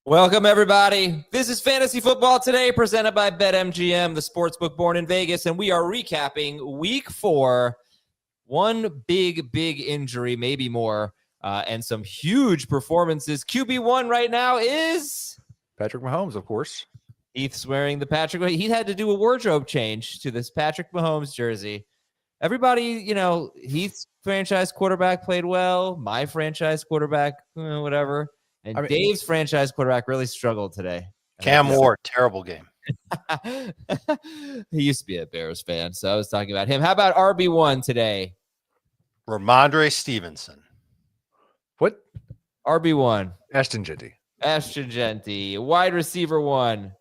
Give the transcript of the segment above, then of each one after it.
Welcome, everybody. This is Fantasy Football Today, presented by BetMGM, the sportsbook born in Vegas, and we are recapping Week 4. One big injury, maybe more, and some huge performances. QB1 right now is Patrick Mahomes, of course. Heath's wearing the Patrick. He had to do a wardrobe change to this Patrick Mahomes jersey. Everybody, Heath's franchise quarterback played well. My franchise quarterback, whatever. And Dave's franchise quarterback really struggled today. Cam Ward, terrible game. He used to be a Bears fan, so I was talking about him. How about RB1 today? Ramondre Stevenson. What? RB1. Ashton Jeanty. Wide receiver 1.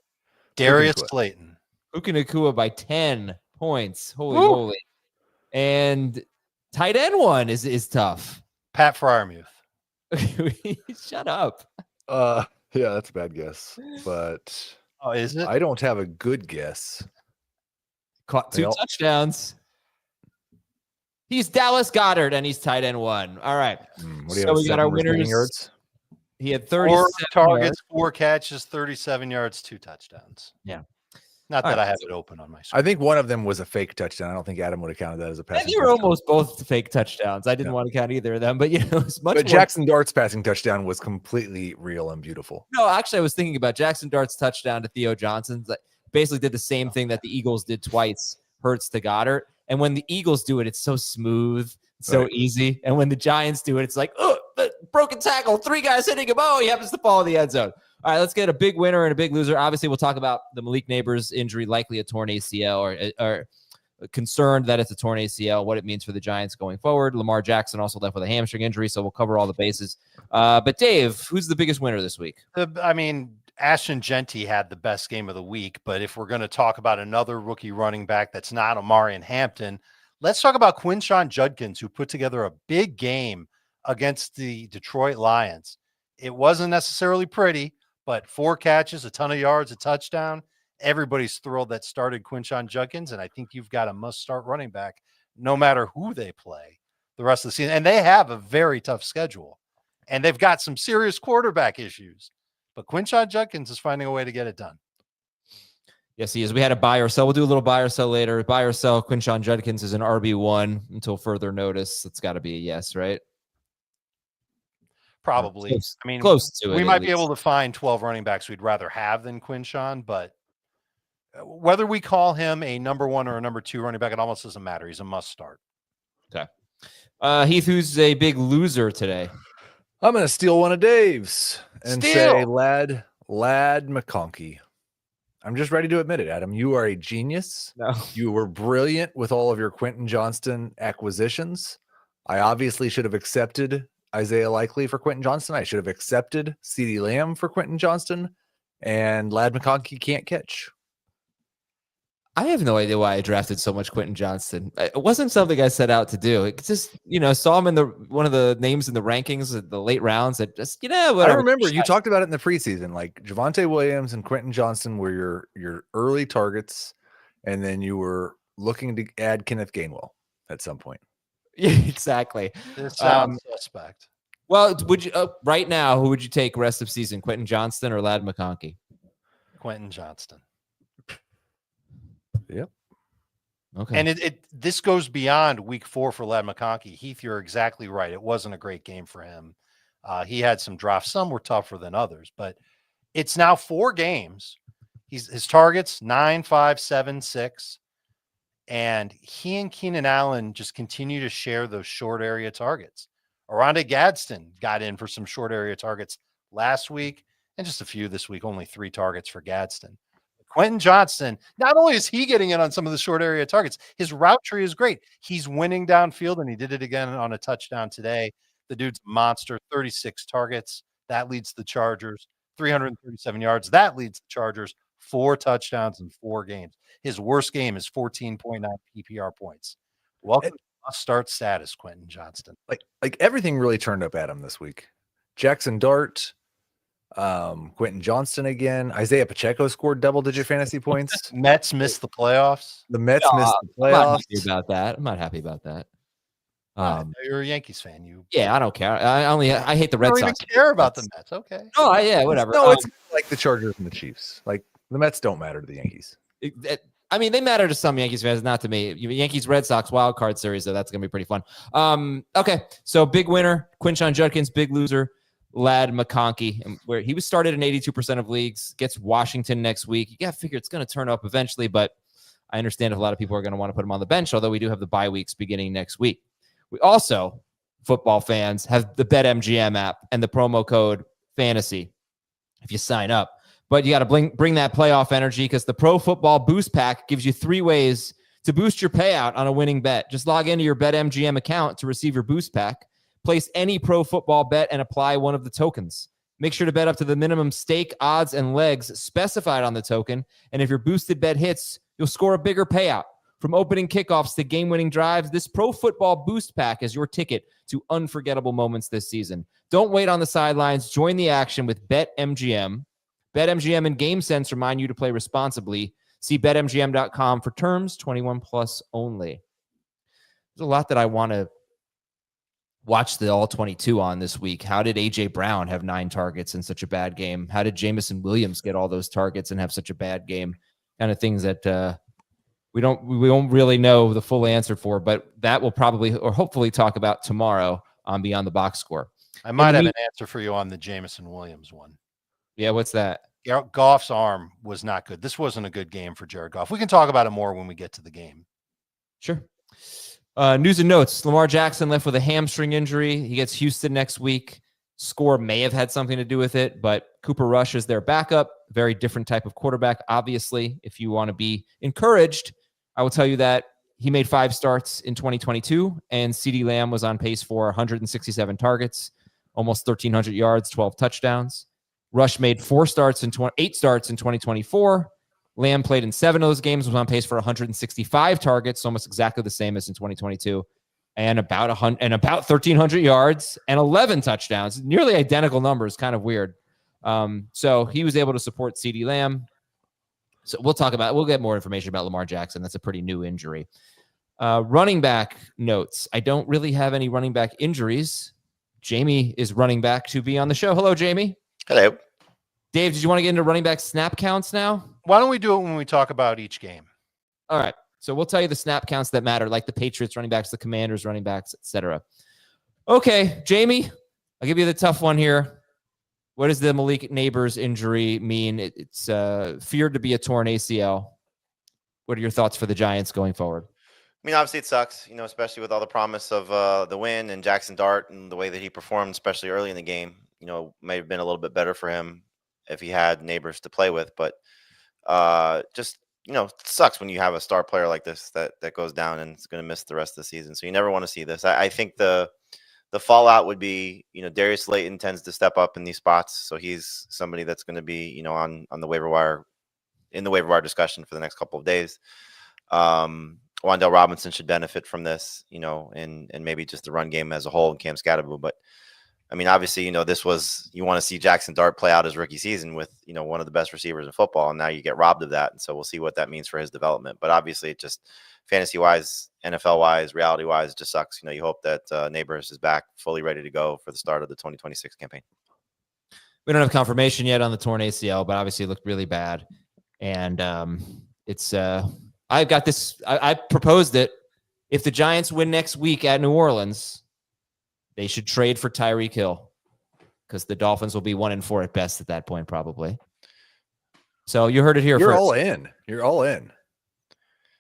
Darius Slayton. Puka Nacua by 10 points. Holy moly. And tight end 1 is tough. Pat Freiermuth. Shut up. Yeah, that's a bad guess. But is it? I don't have a good guess. Caught 2 touchdowns. He's Dallas Goedert, and he's tight end 1. All right. So we got our winners. Yards? He had 37 targets, yards. 4 catches, 37 yards, 2 touchdowns. Yeah. Not that I have it open on my screen. I think one of them was a fake touchdown. I don't think Adam would have counted that as a passing touchdown. They were almost both fake touchdowns. I didn't want to count either of them, but it was much. But Jackson Dart's passing touchdown was completely real and beautiful. No, actually, I was thinking about Jackson Dart's touchdown to Theo Johnson. That basically did the same thing that the Eagles did twice. Hurts to Goddard, and when the Eagles do it, it's so smooth, so easy. And when the Giants do it, it's like, oh, the broken tackle, 3 guys hitting him. Oh, he happens to fall in the end zone. All right, let's get a big winner and a big loser. Obviously, we'll talk about the Malik Neighbors injury, likely a torn ACL, or concerned that it's a torn ACL, what it means for the Giants going forward. Lamar Jackson also left with a hamstring injury, so we'll cover all the bases. But Dave, who's the biggest winner this week? Ashton Jeanty had the best game of the week, but if we're going to talk about another rookie running back that's not Omarion Hampton, let's talk about Quinshon Judkins, who put together a big game against the Detroit Lions. It wasn't necessarily pretty, but 4 catches, a ton of yards, a touchdown. Everybody's thrilled that started Quinshon Judkins, and I think you've got a must-start running back no matter who they play the rest of the season. And they have a very tough schedule, and they've got some serious quarterback issues. But Quinshon Judkins is finding a way to get it done. Yes, he is. We had a buy or sell. We'll do a little buy or sell later. Buy or sell, Quinshon Judkins is an RB1 until further notice. It's got to be a yes, right? Probably. Close to it. We might be able to find 12 running backs we'd rather have than Quinshon, but whether we call him a number 1 or a number 2 running back, it almost doesn't matter. He's a must start. Okay. Heath, who's a big loser today? I'm going to steal one of Dave's and say Lad McConkey. I'm just ready to admit it, Adam. You are a genius. No. You were brilliant with all of your Quentin Johnston acquisitions. I obviously should have accepted Isaiah Likely for Quentin Johnston. I should have accepted CeeDee Lamb for Quentin Johnston, and Lad McConkey can't catch. I have no idea why I drafted so much Quentin Johnston. It wasn't something I set out to do. It just, saw him in one of the names in the rankings at the late rounds. That just, whatever. I remember you talked about it in the preseason. Like Javonte Williams and Quentin Johnston were your early targets, and then you were looking to add Kenneth Gainwell at some point. Yeah, exactly. This sounds suspect. Well, would you right now? Who would you take rest of season? Quentin Johnston or Lad McConkey? Quentin Johnston. Yep. Okay. And this goes beyond week 4 for Lad McConkey. Heath, you're exactly right. It wasn't a great game for him. He had some drafts. Some were tougher than others, but it's now 4 games. His targets 9, 5, 7, 6. And he and Keenan Allen just continue to share those short area targets. Oronde Gadsden got in for some short area targets last week and just a few this week, only 3 targets for Gadsden. Quentin Johnston, not only is he getting in on some of the short area targets, his route tree is great. He's winning downfield, and he did it again on a touchdown today. The dude's a monster, 36 targets. That leads the Chargers, 337 yards. That leads the Chargers, 4 touchdowns in 4 games. His worst game is 14.9 PPR points. Welcome to must-start status, Quentin Johnston. Like everything really turned up at him this week. Jackson Dart, Quentin Johnston again. Isaiah Pacheco scored double-digit fantasy points. Mets missed the playoffs. The Mets missed the playoffs. I'm not happy about that. You're a Yankees fan. Yeah, I don't care. I hate the Red don't Sox. even care about the Mets. Okay. Oh, yeah, whatever. No, it's like the Chargers and the Chiefs. Like the Mets don't matter to the Yankees. They matter to some Yankees fans, not to me. Yankees Red Sox wild card series, though, that's gonna be pretty fun. Okay, so big winner, Quinshon Judkins. Big loser, Lad McConkey, where he was started in 82% of leagues. Gets Washington next week. You got to figure it's gonna turn up eventually, but I understand if a lot of people are gonna want to put him on the bench. Although we do have the bye weeks beginning next week. We also, football fans, have the BetMGM app and the promo code fantasy if you sign up. But you got to bring that playoff energy because the Pro Football Boost Pack gives you 3 ways to boost your payout on a winning bet. Just log into your BetMGM account to receive your Boost Pack. Place any pro football bet and apply one of the tokens. Make sure to bet up to the minimum stake, odds, and legs specified on the token. And if your boosted bet hits, you'll score a bigger payout. From opening kickoffs to game-winning drives, this Pro Football Boost Pack is your ticket to unforgettable moments this season. Don't wait on the sidelines. Join the action with BetMGM. BetMGM and GameSense remind you to play responsibly. See BetMGM.com for terms, 21 plus only. There's a lot that I want to watch the All-22 on this week. How did A.J. Brown have 9 targets in such a bad game? How did Jameson Williams get all those targets and have such a bad game? Kind of things that we don't really know the full answer for, but that will probably or hopefully talk about tomorrow on Beyond the Box Score. I might have an answer for you on the Jameson Williams one. Yeah, what's that? Goff's arm was not good. This wasn't a good game for Jared Goff. We can talk about it more when we get to the game. Sure. News and notes. Lamar Jackson left with a hamstring injury. He gets Houston next week. Score may have had something to do with it, but Cooper Rush is their backup. Very different type of quarterback, obviously. If you want to be encouraged, I will tell you that he made 5 starts in 2022, and CeeDee Lamb was on pace for 167 targets, almost 1,300 yards, 12 touchdowns. Rush made 8 starts in 2024. Lamb played in 7 of those games, was on pace for 165 targets, almost exactly the same as in 2022, and about 1,300 yards and 11 touchdowns. Nearly identical numbers, kind of weird. So he was able to support CeeDee Lamb. So we'll get more information about Lamar Jackson. That's a pretty new injury. Running back notes. I don't really have any running back injuries. Jamey is running back to be on the show. Hello, Jamey. Hello. Dave, did you want to get into running back snap counts now? Why don't we do it when we talk about each game? All right. So we'll tell you the snap counts that matter, like the Patriots running backs, the Commanders running backs, etc. Okay, Jamey, I'll give you the tough one here. What does the Malik Neighbors injury mean? It's feared to be a torn ACL. What are your thoughts for the Giants going forward? I mean, obviously it sucks, especially with all the promise of the win and Jackson Dart and the way that he performed, especially early in the game. May have been a little bit better for him if he had Neighbors to play with. But just, it sucks when you have a star player like this that goes down and is going to miss the rest of the season. So you never want to see this. I think the fallout would be, Darius Slayton tends to step up in these spots. So he's somebody that's going to be, on the waiver wire, in the waiver wire discussion for the next couple of days. Wan'Dale Robinson should benefit from this, and maybe just the run game as a whole, and Cam Skattebo. But I mean, obviously, you want to see Jackson Dart play out his rookie season with, one of the best receivers in football. And now you get robbed of that. And so we'll see what that means for his development. But obviously it just fantasy wise, NFL wise, reality wise, it just sucks. You hope that Neighbors is back fully ready to go for the start of the 2026 campaign. We don't have confirmation yet on the torn ACL, but obviously it looked really bad. And it's I've got this. I proposed it. If the Giants win next week at New Orleans, they should trade for Tyreek Hill because the Dolphins will be 1-4 at best at that point, probably. So you heard it here. You're first. all in. You're all in.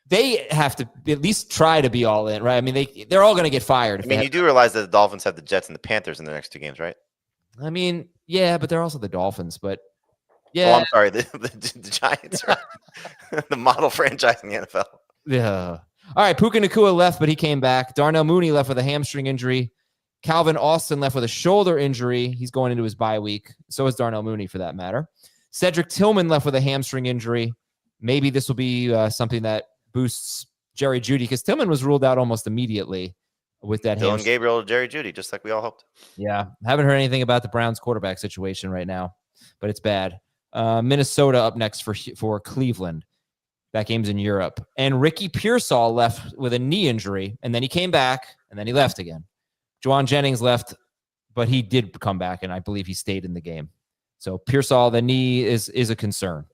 They have to at least try to be all in, right? I mean, they're all going to get fired. I mean, you do realize that the Dolphins have the Jets and the Panthers in the next 2 games, right? I mean, yeah, but they're also the Dolphins. But yeah, oh, I'm sorry, the Giants are the model franchise in the NFL. Yeah. All right, Puka Nacua left, but he came back. Darnell Mooney left with a hamstring injury. Calvin Austin left with a shoulder injury. He's going into his bye week. So is Darnell Mooney, for that matter. Cedric Tillman left with a hamstring injury. Maybe this will be something that boosts Jerry Jeudy, because Tillman was ruled out almost immediately with that Dylan Gabriel, Jerry Jeudy, just like we all hoped. Yeah, haven't heard anything about the Browns quarterback situation right now, but it's bad. Minnesota up next for Cleveland. That game's in Europe. And Ricky Pearsall left with a knee injury, and then he came back. and then he left again. Juwan Jennings left, but he did come back, and I believe he stayed in the game. So Pearsall, the knee is a concern.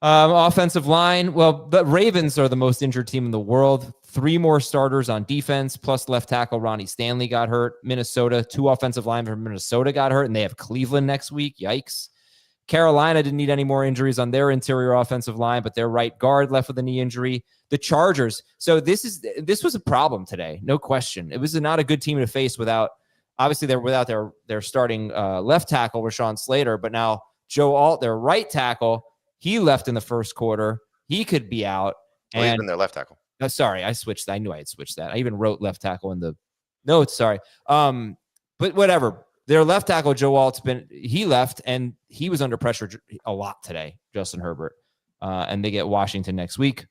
Offensive line, well, the Ravens are the most injured team in the world. 3 more starters on defense, plus left tackle Ronnie Stanley got hurt. Minnesota, 2 offensive linemen from Minnesota got hurt, and they have Cleveland next week. Yikes. Carolina didn't need any more injuries on their interior offensive line, but their right guard left with a knee injury. The Chargers. So this was a problem today, no question. It was not a good team to face without, obviously they're without their starting left tackle, Rashawn Slater, but now Joe Alt, their right tackle, he left in the first quarter. He could be out. Well, he's been their left tackle. Sorry, I switched that. I knew I had switched that. I even wrote left tackle in the notes. Sorry. But whatever. Their left tackle, Joe Alt's he left, and he was under pressure a lot today, Justin Herbert. And they get Washington next week.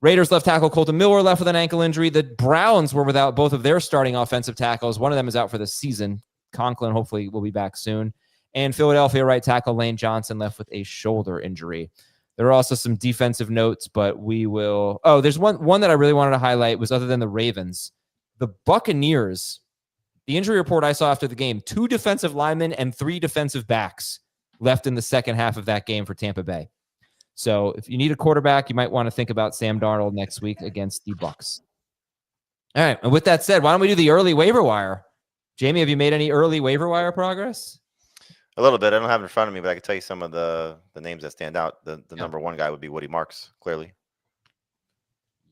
Raiders left tackle Colton Miller left with an ankle injury. The Browns were without both of their starting offensive tackles. One of them is out for the season. Conklin hopefully will be back soon. And Philadelphia right tackle Lane Johnson left with a shoulder injury. There are also some defensive notes, but we will. Oh, there's one that I really wanted to highlight was other than the Ravens, the Buccaneers. The injury report I saw after the game, 2 defensive linemen and 3 defensive backs left in the second half of that game for Tampa Bay. So if you need a quarterback, you might want to think about Sam Darnold next week against the Bucs. All right. And with that said, why don't we do the early waiver wire? Jamey, have you made any early waiver wire progress? A little bit. I don't have it in front of me, but I can tell you some of the names that stand out. The number 1 guy would be Woody Marks, clearly.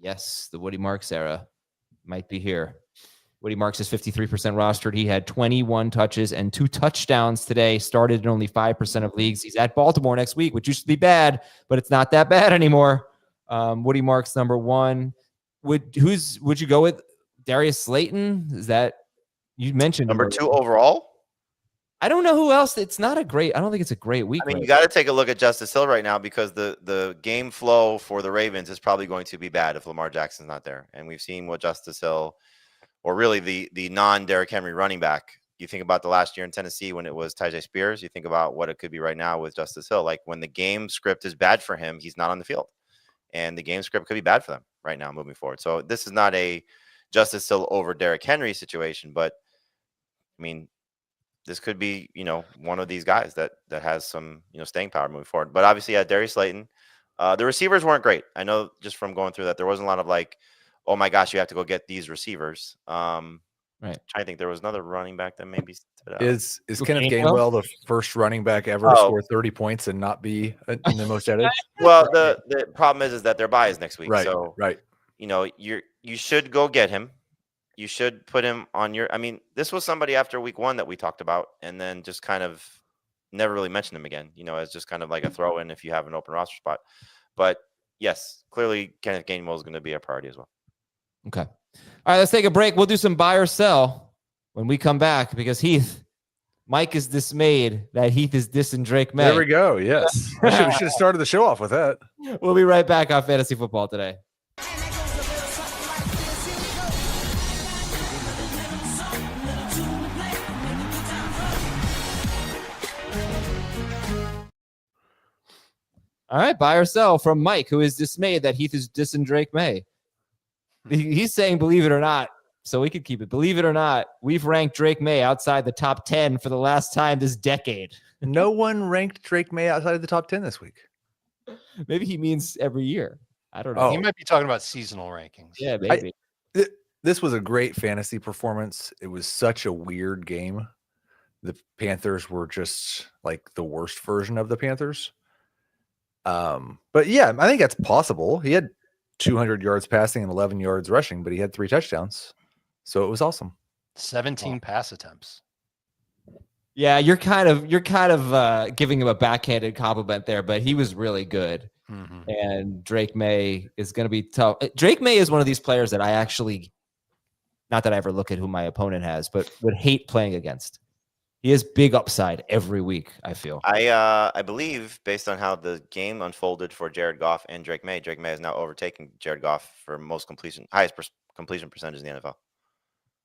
Yes, the Woody Marks era might be here. Woody Marks is 53% rostered. He had 21 touches and 2 touchdowns today, started in only 5% of leagues. He's at Baltimore next week, which used to be bad, but it's not that bad anymore. Woody Marks, number 1. Would you go with? Darius Slayton? Is that, you mentioned number 2 overall? I don't know who else. I don't think it's a great week. I mean, you got to take a look at Justice Hill right now because the game flow for the Ravens is probably going to be bad if Lamar Jackson's not there. And we've seen what Justice Hill, or really the non-Derrick Henry running back, you think about the last year in Tennessee when it was Tyjae Spears, you think about what it could be right now with Justice Hill. Like when the game script is bad for him, he's not on the field. And the game script could be bad for them right now moving forward. So this is not a Justice Hill over Derrick Henry situation, but I mean, this could be, one of these guys that has some, staying power moving forward. But obviously, Darius Slayton. The receivers weren't great. I know just from going through that, there wasn't a lot of like, oh my gosh, you have to go get these receivers. Right. I think there was another running back that maybe stood out. Is Kenneth Gainwell the first running back ever to score 30 points and not be in the most edge? Well, the problem is that their bye is next week. Right. So right. You should go get him. You should put him on your. I mean, this was somebody after week 1 that we talked about, and then just kind of never really mentioned him again. As just kind of like a throw in if you have an open roster spot. But yes, clearly Kenneth Gainwell is going to be a priority as well. Okay. All right, let's take a break. We'll do some buy or sell when we come back because Mike is dismayed that Heath is dissing Drake May. There we go. Yes. We should have started the show off with that. We'll be right back on Fantasy Football Today. All right, buy or sell from Mike, who is dismayed that Heath is dissing Drake May. He's saying, believe it or not, so we could keep it. Believe it or not, we've ranked Drake May outside the top 10 for the last time this decade. No one ranked Drake May outside of the top 10 this week. Maybe he means every year. I don't know. Oh. He might be talking about seasonal rankings. Yeah, maybe. This was a great fantasy performance. It was such a weird game. The Panthers were just like the worst version of the Panthers. But yeah, I think that's possible. He had 200 yards passing and 11 yards rushing, but he had 3 touchdowns. So it was awesome. 17 pass attempts. Yeah, you're kind of giving him a backhanded compliment there, but he was really good. Mm-hmm. And Drake May is going to be tough. Drake May is one of these players that I actually, not that I ever look at who my opponent has, but would hate playing against. He has big upside every week, I feel. I believe, based on how the game unfolded for Jared Goff and Drake May is now overtaking Jared Goff for highest completion percentage in the NFL.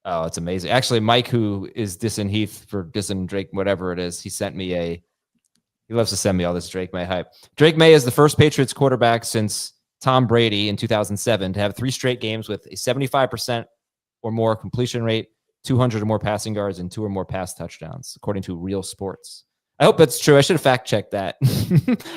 Oh, it's amazing. Actually, Mike, who is dissing Heath for dissing Drake, whatever it is, he sent me he loves to send me all this Drake May hype. Drake May is the first Patriots quarterback since Tom Brady in 2007 to have 3 straight games with a 75% or more completion rate, 200 or more passing yards, and 2 or more pass touchdowns, according to Real Sports. I hope that's true. I should have fact-checked that.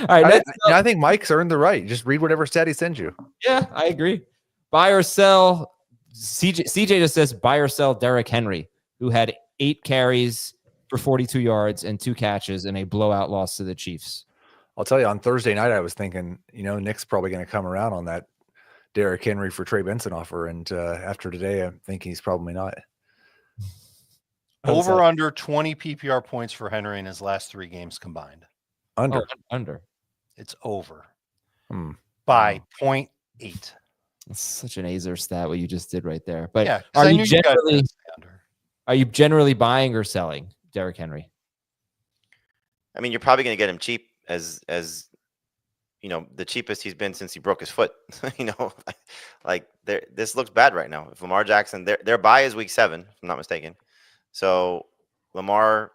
All right, I think Mike's earned the right. Just read whatever stat he sends you. Yeah, I agree. Buy or sell. CJ just says buy or sell Derrick Henry, who had 8 carries for 42 yards and 2 catches in a blowout loss to the Chiefs. I'll tell you, on Thursday night, I was thinking, Nick's probably going to come around on that Derrick Henry for Trey Benson offer. And after today, I'm thinking he's probably not. Over under 20 PPR points for Henry in his last 3 games combined. Under. Under. It's over by 0.8. That's such an Aizer stat, what you just did right there. But yeah, are you generally buying or selling Derrick Henry? I mean, you're probably going to get him cheap as the cheapest he's been since he broke his foot. This looks bad right now. If Lamar Jackson, their bye is week 7, if I'm not mistaken. So Lamar,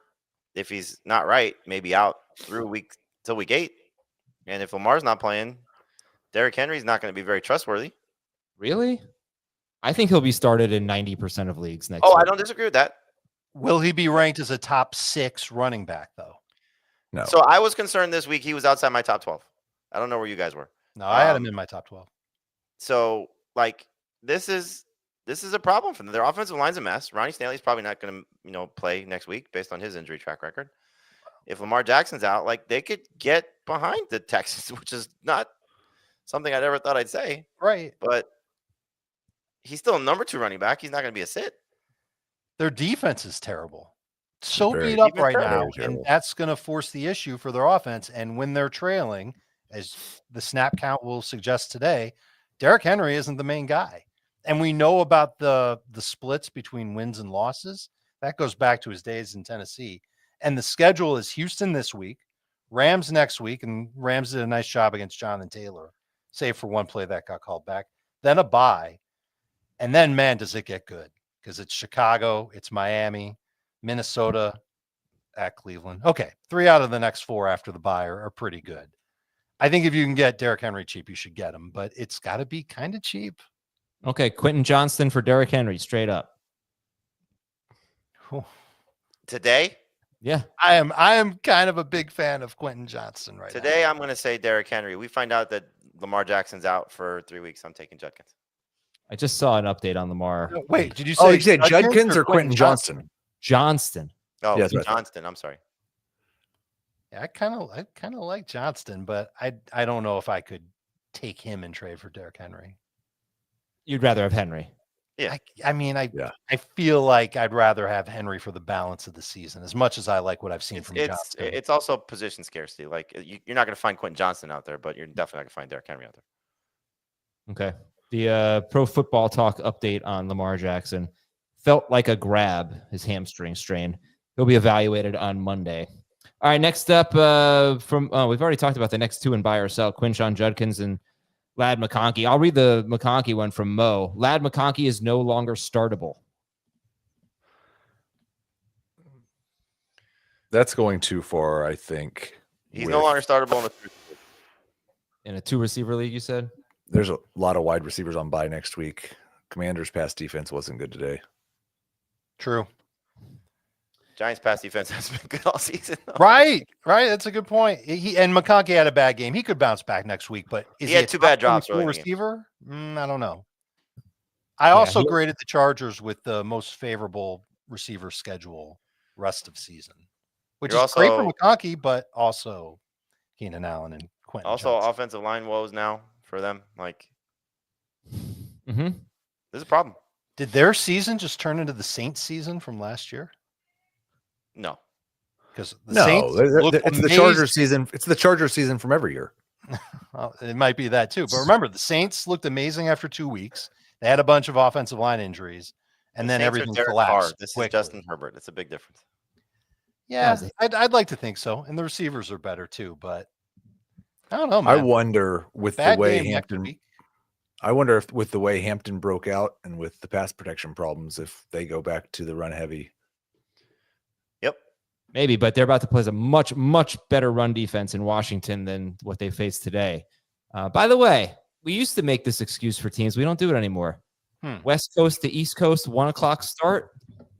if he's not right, maybe out through till week 8. And if Lamar's not playing, Derrick Henry's not going to be very trustworthy. Really? I think he'll be started in 90% of leagues next week. I don't disagree with that. Will he be ranked as a top 6 running back, though? No. So I was concerned this week he was outside my top 12. I don't know where you guys were. No, I had him in my top 12. So, this is a problem for them. Their offensive line's a mess. Ronnie Stanley's probably not going to, play next week based on his injury track record. If Lamar Jackson's out, they could get behind the Texans, which is not something I never thought I'd say. Right. But he's still a number 2 running back. He's not going to be a sit. Their defense is terrible. So beat up right now, and that's going to force the issue for their offense. And when they're trailing, as the snap count will suggest today, Derrick Henry isn't the main guy. And we know about the splits between wins and losses. That goes back to his days in Tennessee. And the schedule is Houston this week, Rams next week, and Rams did a nice job against Jonathan Taylor, save for one play that got called back. Then a bye. And then, man, does it get good. Because it's Chicago, it's Miami, Minnesota, at Cleveland. Okay, 3 out of the next 4 after the bye are pretty good. I think if you can get Derrick Henry cheap, you should get him. But it's got to be kind of cheap. Okay, Quinton Johnston for Derrick Henry, straight up. Today? Yeah. I am kind of a big fan of Quinton Johnston right Today, now. I'm going to say Derrick Henry. We find out that Lamar Jackson's out for 3 weeks. I'm taking Judkins. I just saw an update on Lamar. Wait, did you say you said Judkins or Quinton Johnston? Johnston. Oh, yes, Johnston. I'm sorry. Yeah, I kind of like Johnston, but I don't know if I could take him and trade for Derrick Henry. You'd rather have Henry. Yeah. I feel like I'd rather have Henry for the balance of the season, as much as I like what I've seen from Johnston. It's also position scarcity. You're not going to find Quinton Johnston out there, but you're definitely not going to find Derrick Henry out there. Okay. The Pro Football Talk update on Lamar Jackson felt like a grab, his hamstring strain. He'll be evaluated on Monday. All right, next up we've already talked about the next 2 in buy or sell, Quinshon Judkins and Ladd McConkey. I'll read the McConkey one from Mo. Ladd McConkey is no longer startable. That's going too far, I think. He's no longer startable in a 2-receiver league, you said? There's a lot of wide receivers on bye next week. Commanders' pass defense wasn't good today. True. Giants' pass defense has been good all season. Right. That's a good point. And McConkey had a bad game. He could bounce back next week, but he had 2 bad drops. Receiver? I don't know. I also graded the Chargers with the most favorable receiver schedule rest of season, which is great for McConkey, but also Keenan Allen and Quinton Johnson. Offensive line woes now for them. There's a problem. Did their season just turn into the Saints season from last year? No, because Saints it's the Chargers season. It's the Chargers season from every year. Well, it might be that too. But remember, the Saints looked amazing after 2 weeks. They had a bunch of offensive line injuries, and then everything collapsed. This is Justin Herbert. It's a big difference. Yeah, I'd like to think so. And the receivers are better too, but I don't know, man. I wonder with the way Hampton broke out and with the pass protection problems, if they go back to the run heavy. Yep. Maybe, but they're about to play a much, much better run defense in Washington than what they face today. By the way, we used to make this excuse for teams. We don't do it anymore. West Coast to East Coast, 1 o'clock start.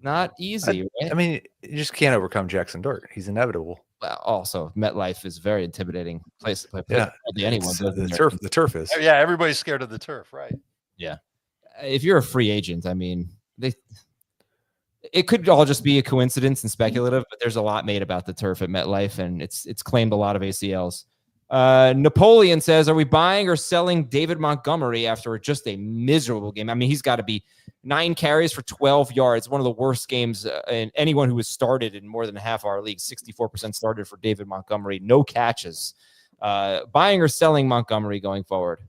Not easy, right? I mean, you just can't overcome Jackson Dart. He's inevitable. Well, also, MetLife is a very intimidating place to play. Yeah, anyone it's, goes in there. the turf is. Yeah, everybody's scared of the turf, right? Yeah. If you're a free agent, I mean, it could all just be a coincidence and speculative, but there's a lot made about the turf at MetLife, and it's claimed a lot of ACLs. Napoleon says, are we buying or selling David Montgomery after just a miserable game? I mean, he's got to be 9 carries for 12 yards. One of the worst games in anyone who has started in more than half our league. 64% started for David Montgomery. No catches. Buying or selling Montgomery going forward?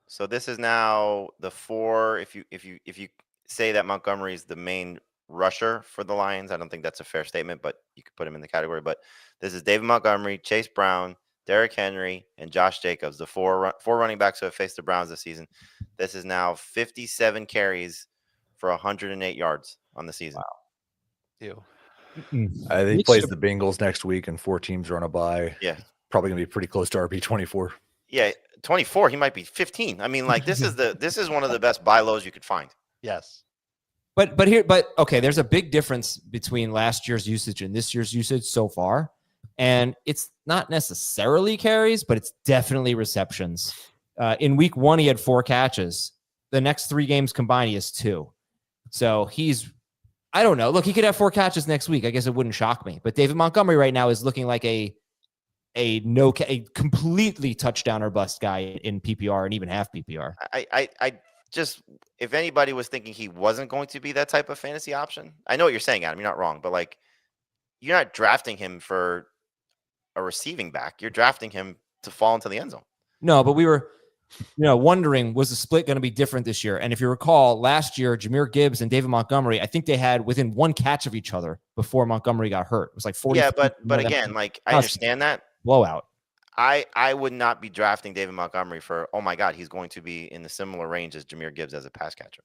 So this is now the 4. If you say that Montgomery is the main rusher for the Lions, I don't think that's a fair statement, but you could put him in the category. But this is David Montgomery, Chase Brown, Derrick Henry, and Josh Jacobs, the four running backs who have faced the Browns this season. This is now 57 carries for 108 yards on the season. Wow. I think he plays the Bengals next week, and 4 teams are on a bye. Yeah. Probably going to be pretty close to RB 24. Yeah, 24. He might be 15. I mean, like this is one of the best buy lows you could find. Yes. But okay, there's a big difference between last year's usage and this year's usage so far. And it's not necessarily carries, but it's definitely receptions. In week 1, he had 4 catches. The next 3 games combined, he has 2. So I don't know. Look, he could have 4 catches next week. I guess it wouldn't shock me. But David Montgomery right now is looking like a completely touchdown or bust guy in PPR and even half PPR. I just, if anybody was thinking he wasn't going to be that type of fantasy option, I know what you're saying, Adam. You're not wrong, but like, you're not drafting him for a receiving back. You're drafting him to fall into the end zone. No, but we were, wondering, was the split going to be different this year? And if you recall, last year, Jahmyr Gibbs and David Montgomery, I think they had within 1 catch of each other before Montgomery got hurt. It was like 40. Yeah, but again, like I understand that blowout. I would not be drafting David Montgomery for, oh my God, he's going to be in the similar range as Jahmyr Gibbs as a pass catcher.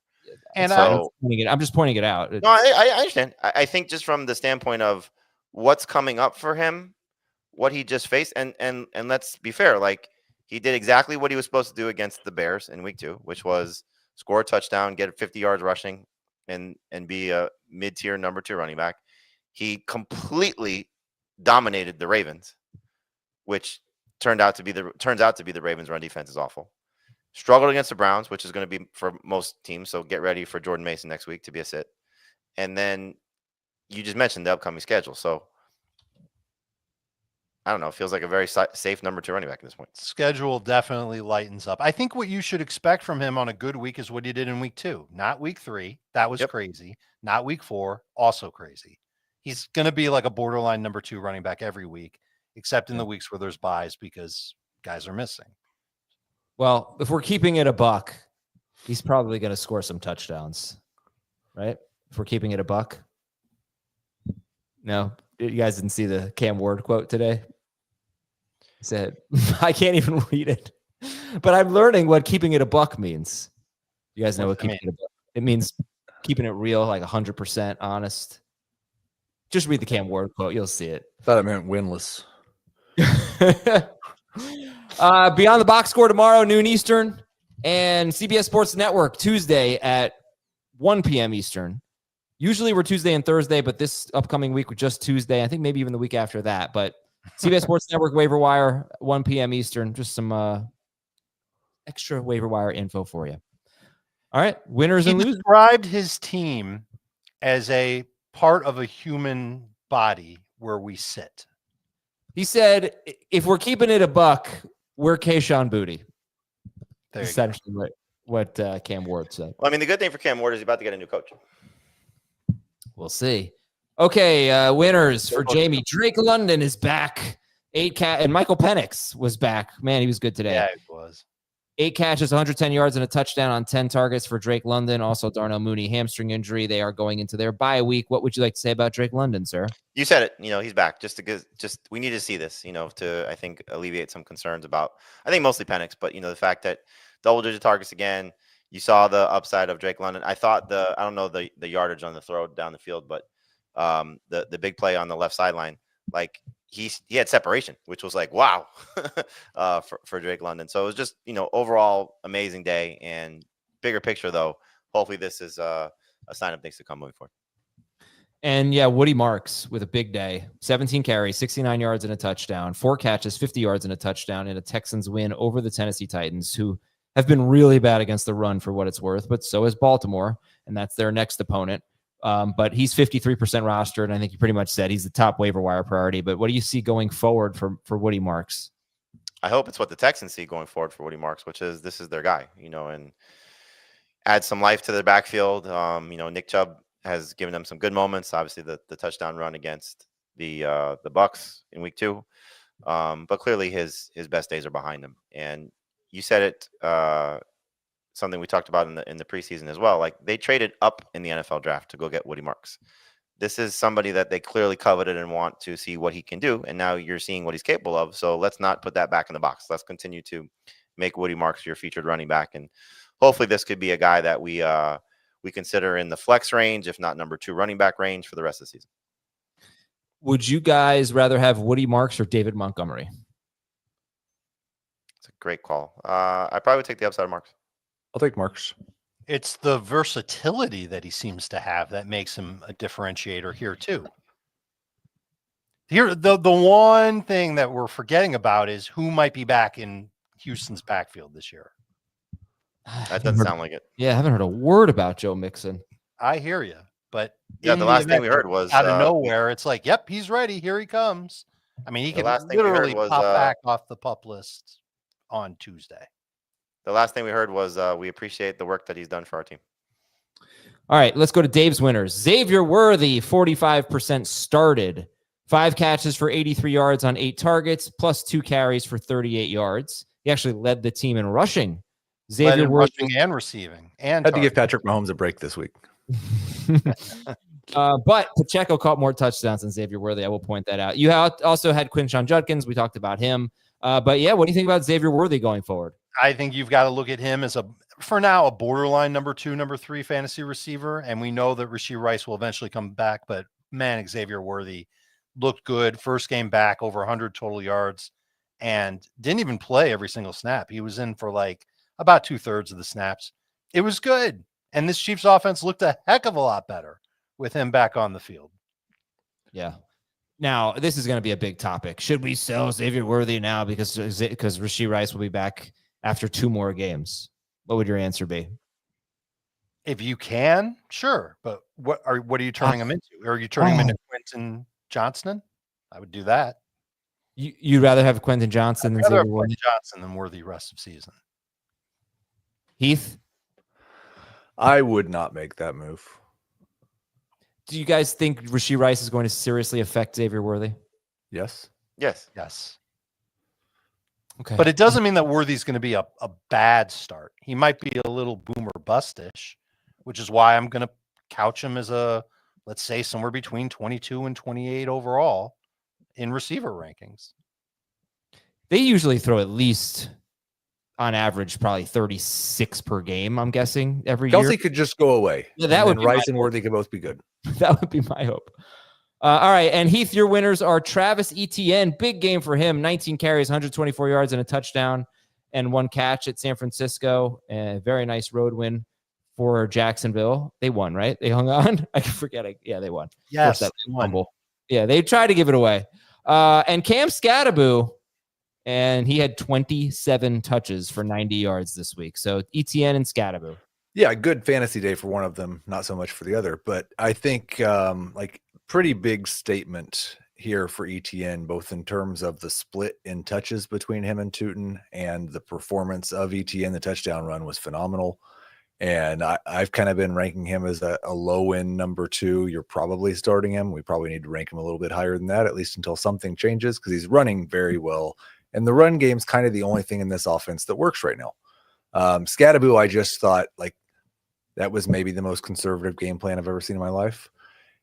And so I'm just pointing it out. No, I understand. I think just from the standpoint of what's coming up for him, what he just faced, and let's be fair, like he did exactly what he was supposed to do against the Bears in week 2, which was score a touchdown, get 50 yards rushing, and be a mid-tier number 2 running back. He completely dominated the Ravens, which turns out to be the Ravens' run defense is awful. Struggled against the Browns, which is going to be for most teams. So get ready for Jordan Mason next week to be a sit. And then you just mentioned the upcoming schedule. So I don't know. It feels like a very safe number 2 running back at this point. Schedule definitely lightens up. I think what you should expect from him on a good week is what he did in week 2, not week 3. That was crazy. Not week 4. Also crazy. He's going to be like a borderline number 2 running back every week, except in the weeks where there's buys because guys are missing. Well, if we're keeping it a buck, he's probably going to score some touchdowns, right? If we're keeping it a buck. No, you guys didn't see the Cam Ward quote today? He said, I can't even read it, but I'm learning what keeping it a buck means. You guys know what keeping it a buck? It means keeping it real, like 100% honest. Just read the Cam Ward quote. You'll see it. Thought it meant winless. Beyond the Box Score tomorrow, noon Eastern, and CBS Sports Network Tuesday at 1 p.m. Eastern. Usually we're Tuesday and Thursday, but this upcoming week we're just Tuesday. I think maybe even the week after that. But CBS Sports Network Waiver Wire, 1 p.m. Eastern. Just some extra waiver wire info for you. All right, winners and losers. He described his team as a part of a human body where we sit. He said, if we're keeping it a buck, we're Quinshon Booty. There you essentially what Cam Ward said. Well, I mean, the good thing for Cam Ward is he's about to get a new coach. We'll see. Okay, winners for Jamey. Drake London is back. 8 and Michael Penix was back. Man, he was good today. Yeah, he was. 8 catches, 110 yards, and a touchdown on 10 targets for Drake London. Also, Darnell Mooney, hamstring injury. They are going into their bye week. What would you like to say about Drake London, sir? You said it. He's back. Just we need to see this. To I think alleviate some concerns about. I think mostly Penix, but the fact that double-digit targets again. You saw the upside of Drake London. I thought I don't know the yardage on the throw down the field, but the big play on the left sideline, like he had separation, which was like, wow, for Drake London. So it was just, overall amazing day. And bigger picture though, hopefully this is a sign of things to come moving forward. And yeah, Woody Marks with a big day, 17 carries, 69 yards and a touchdown, 4 catches, 50 yards and a touchdown in a Texans win over the Tennessee Titans, who have been really bad against the run for what it's worth, but so is Baltimore, and that's their next opponent. But he's 53% rostered, and I think you pretty much said he's the top waiver wire priority. But what do you see going forward for Woody Marks? I hope it's what the Texans see going forward for Woody Marks, which is this is their guy, and add some life to their backfield. Nick Chubb has given them some good moments. Obviously, the touchdown run against the Bucs in week 2, but clearly his best days are behind him. And you said it, something we talked about in the preseason as well. Like, they traded up in the NFL draft to go get Woody Marks. This is somebody that they clearly coveted and want to see what he can do. And now you're seeing what he's capable of. So let's not put that back in the box. Let's continue to make Woody Marks your featured running back. And hopefully this could be a guy that we consider in the flex range, if not number 2 running back range for the rest of the season. Would you guys rather have Woody Marks or David Montgomery? It's a great call. I probably would take the upside of Marks. I'll take Marks. It's the versatility that he seems to have that makes him a differentiator here too. Here, the one thing that we're forgetting about is who might be back in Houston's backfield this year. That doesn't sound like it. Yeah, I haven't heard a word about Joe Mixon. I hear you, but yeah, the last thing we heard was out of nowhere. It's like, yep, he's ready. Here he comes. I mean, he can literally pop back off the PUP list on Tuesday. The last thing we heard was we appreciate the work that he's done for our team. All right, let's go to Dave's winners. Xavier Worthy, 45% started. 5 catches for 83 yards on 8 targets, plus 2 carries for 38 yards. He actually led the team in rushing. Xavier Worthy, rushing and receiving. And had to give Patrick Mahomes a break this week. But Pacheco caught more touchdowns than Xavier Worthy. I will point that out. You also had Quinshon Judkins. We talked about him. But yeah, what do you think about Xavier Worthy going forward? I think you've got to look at him as for now, a borderline number 2, number 3 fantasy receiver. And we know that Rashee Rice will eventually come back, but man, Xavier Worthy looked good. First game back, over 100 total yards, and didn't even play every single snap. He was in for like about 2/3 of the snaps. It was good. And this Chiefs offense looked a heck of a lot better with him back on the field. Yeah. Now, this is going to be a big topic. Should we sell Xavier Worthy now because Rashee Rice will be back after 2 more games? What would your answer be? If you can, sure. But what are you turning him into? Are you turning him into Quentin Johnston? I would do that. You'd rather have Quentin Johnston than Xavier Worthy? Johnson than Worthy rest of season. Heath? I would not make that move. Do you guys think Rashee Rice is going to seriously affect Xavier Worthy? Yes. Yes. Yes. Okay. But it doesn't mean that Worthy's going to be a bad start. He might be a little boomer bustish, which is why I'm going to couch him as let's say somewhere between 22 and 28 overall in receiver rankings. They usually throw at least, on average, probably 36 per game, I'm guessing, every year. Kelsey could just go away. Yeah, that would be Rice and Worthy could both be good. That would be my hope. All right, and Heath, your winners are Travis Etienne. Big game for him. 19 carries, 124 yards, and a touchdown, and 1 catch at San Francisco. A very nice road win for Jacksonville. They won, right? They hung on. I forget. Yeah, they won. Yes, they won. Yeah, they tried to give it away. And Cam Skattebo, and he had 27 touches for 90 yards this week. So Etienne and Skattebo. Yeah, good fantasy day for one of them, not so much for the other. But I think pretty big statement here for Etienne, both in terms of the split in touches between him and Tootin, and the performance of Etienne. The touchdown run was phenomenal. And I've kind of been ranking him as a low-end number 2. You're probably starting him. We probably need to rank him a little bit higher than that, at least until something changes, because he's running very well. And the run game's kind of the only thing in this offense that works right now. Skattebo, I just thought like that was maybe the most conservative game plan I've ever seen in my life.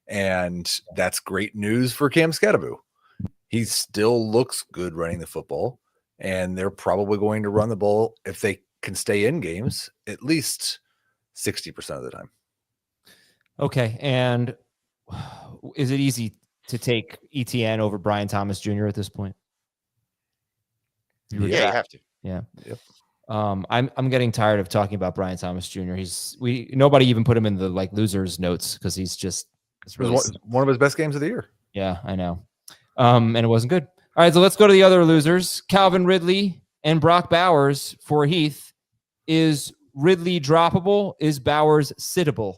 And that's great news for Cam Skattebo. He still looks good running the football, and they're probably going to run the ball, if they can stay in games, at least 60% of the time. Okay, and is it easy to take Etienne over Brian Thomas Jr. at this point? Yeah, you have to. Yeah. Yep. I'm getting tired of talking about Brian Thomas Jr. Nobody even put him in the like losers notes because he's just It was one of his best games of the year. Yeah, I know. And it wasn't good. All right, so let's go to the other losers. Calvin Ridley and Brock Bowers for Heath. Is Ridley droppable? Is Bowers sittable?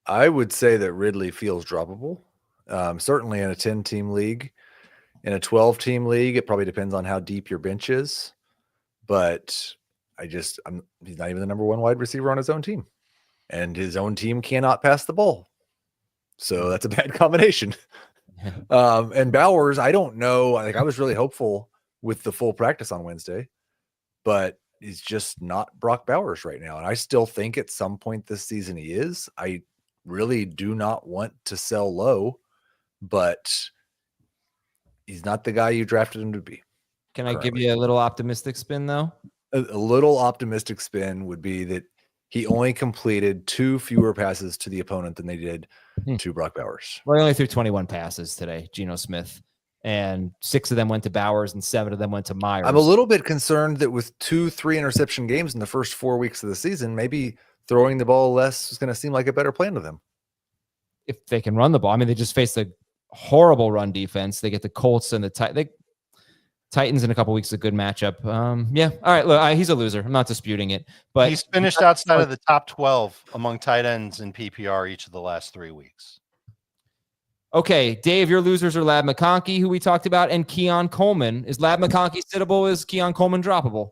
I would say that Ridley feels droppable. Certainly in a 10-team league. In a 12-team league, it probably depends on how deep your bench is. But he's not even the number one wide receiver on his own team. And his own team cannot pass the ball. So that's a bad combination. And Bowers, I don't know. I was really hopeful with the full practice on Wednesday, but he's just not Brock Bowers right now. And I still think at some point this season he is. I really do not want to sell low, but he's not the guy you drafted him to be. Can I give you a little optimistic spin, though? A little optimistic spin would be that he only completed 2 fewer passes to the opponent than they did to Brock Bowers. Well, he only threw 21 passes today, Geno Smith, and 6 of them went to Bowers and 7 of them went to Myers. I'm a little bit concerned that with 2-3 interception games in the first 4 weeks of the season, maybe throwing the ball less is going to seem like a better plan to them. If they can run the ball. I mean, they just faced a horrible run defense. They get the Colts and the Titans in a couple weeks is a good matchup. Yeah. All right. Look, he's a loser. I'm not disputing it, but he's finished outside of the top 12 among tight ends in PPR each of the last 3 weeks. Okay, Dave, your losers are Lab McConkey, who we talked about, and Keon Coleman. Is Lab McConkey sittable? Is Keon Coleman droppable?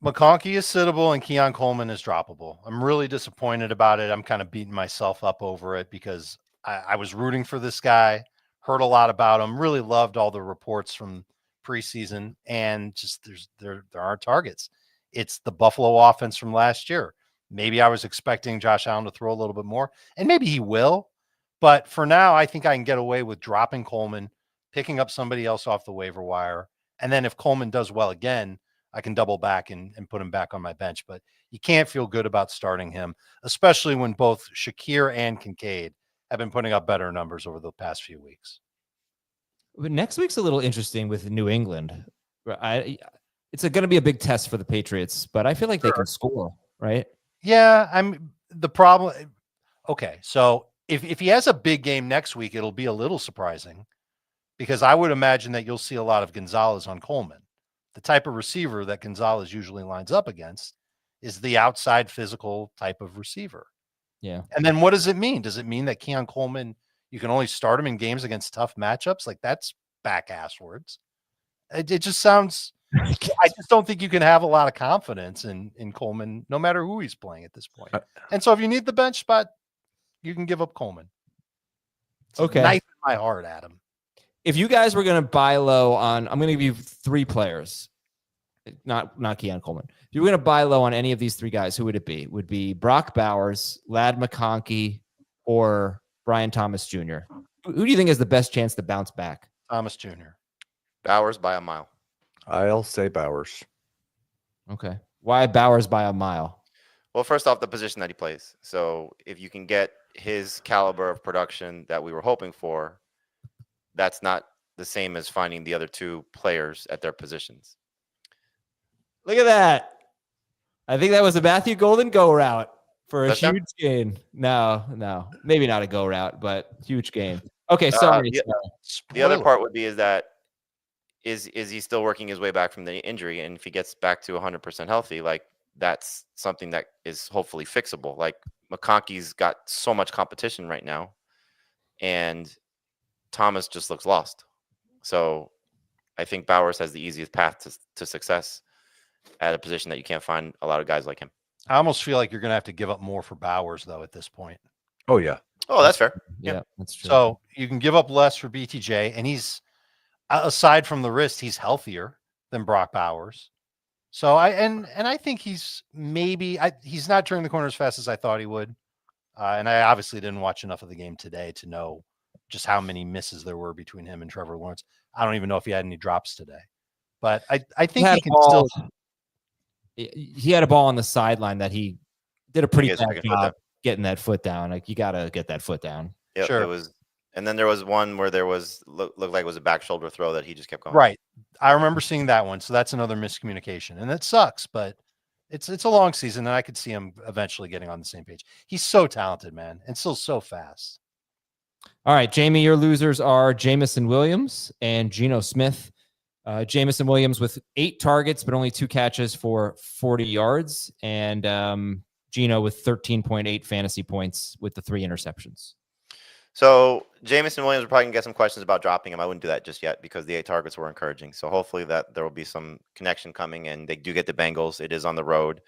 McConkey is sittable and Keon Coleman is droppable. I'm really disappointed about it. I'm kind of beating myself up over it because I was rooting for this guy, heard a lot about him, really loved all the reports from preseason, and just there aren't targets. It's the Buffalo offense from last year. Maybe I was expecting Josh Allen to throw a little bit more, and maybe he will. But for now, I think I can get away with dropping Coleman, picking up somebody else off the waiver wire. And then if Coleman does well again, I can double back and put him back on my bench. But you can't feel good about starting him, especially when both Shakir and Kincaid have been putting up better numbers over the past few weeks. But next week's a little interesting with New England. It's going to be a big test for the Patriots, but I feel like they can score, right? Yeah, the problem. Okay, so if he has a big game next week, it'll be a little surprising because I would imagine that you'll see a lot of Gonzalez on Coleman. The type of receiver that Gonzalez usually lines up against is the outside physical type of receiver. Yeah. And then what does it mean? Does it mean that Keon Coleman, you can only start him in games against tough matchups? Like that's back-ass words. It just sounds, I just don't think you can have a lot of confidence in Coleman, no matter who he's playing at this point. And so if you need the bench spot, you can give up Coleman. It's okay. A knife in my heart, Adam. If you guys were going to buy low on, I'm going to give you 3 players, not Keon Coleman. If you were going to buy low on any of these 3 guys, who would it be? It would be Brock Bowers, Lad McConkey, or Brian Thomas Jr. Who do you think has the best chance to bounce back? Thomas Jr. Bowers by a mile. I'll say Bowers. Okay. Why Bowers by a mile? Well, first off, the position that he plays. So if you can get his caliber of production that we were hoping for, that's not the same as finding the other 2 players at their positions. Look at that. I think that was a Matthew Golden go route for a huge gain. No, maybe not a go route, but huge gain. Okay, sorry. The other part would be is he still working his way back from the injury? And if he gets back to 100% healthy, like that's something that is hopefully fixable. Like McConkey's got so much competition right now, and Thomas just looks lost. So I think Bowers has the easiest path to success at a position that you can't find a lot of guys like him. I almost feel like you're going to have to give up more for Bowers, though, at this point. Oh, yeah. Oh, that's fair. Yeah, that's true. So you can give up less for BTJ, and he's, aside from the wrist, he's healthier than Brock Bowers. So I think he's he's not turning the corner as fast as I thought he would. And I obviously didn't watch enough of the game today to know just how many misses there were between him and Trevor Lawrence. I don't even know if he had any drops today, but I think he can still. He had a ball on the sideline that he did a pretty bad job getting that foot down. Like you got to get that foot down. Yeah, sure. It was, and then there was one where there was looked like it was a back shoulder throw that he just kept going. Right. I remember seeing that one. So that's another miscommunication, and that sucks. But It's a long season, and I could see him eventually getting on the same page. He's so talented, man, and still so fast. All right, Jamey, your losers are Jameson Williams and Geno Smith. Jameson Williams with 8 targets, but only 2 catches for 40 yards. And Geno with 13.8 fantasy points with the 3 interceptions. So Jameson Williams, we're probably going to get some questions about dropping him. I wouldn't do that just yet because the 8 targets were encouraging. So hopefully that there will be some connection coming, and they do get the Bengals. It is on the road,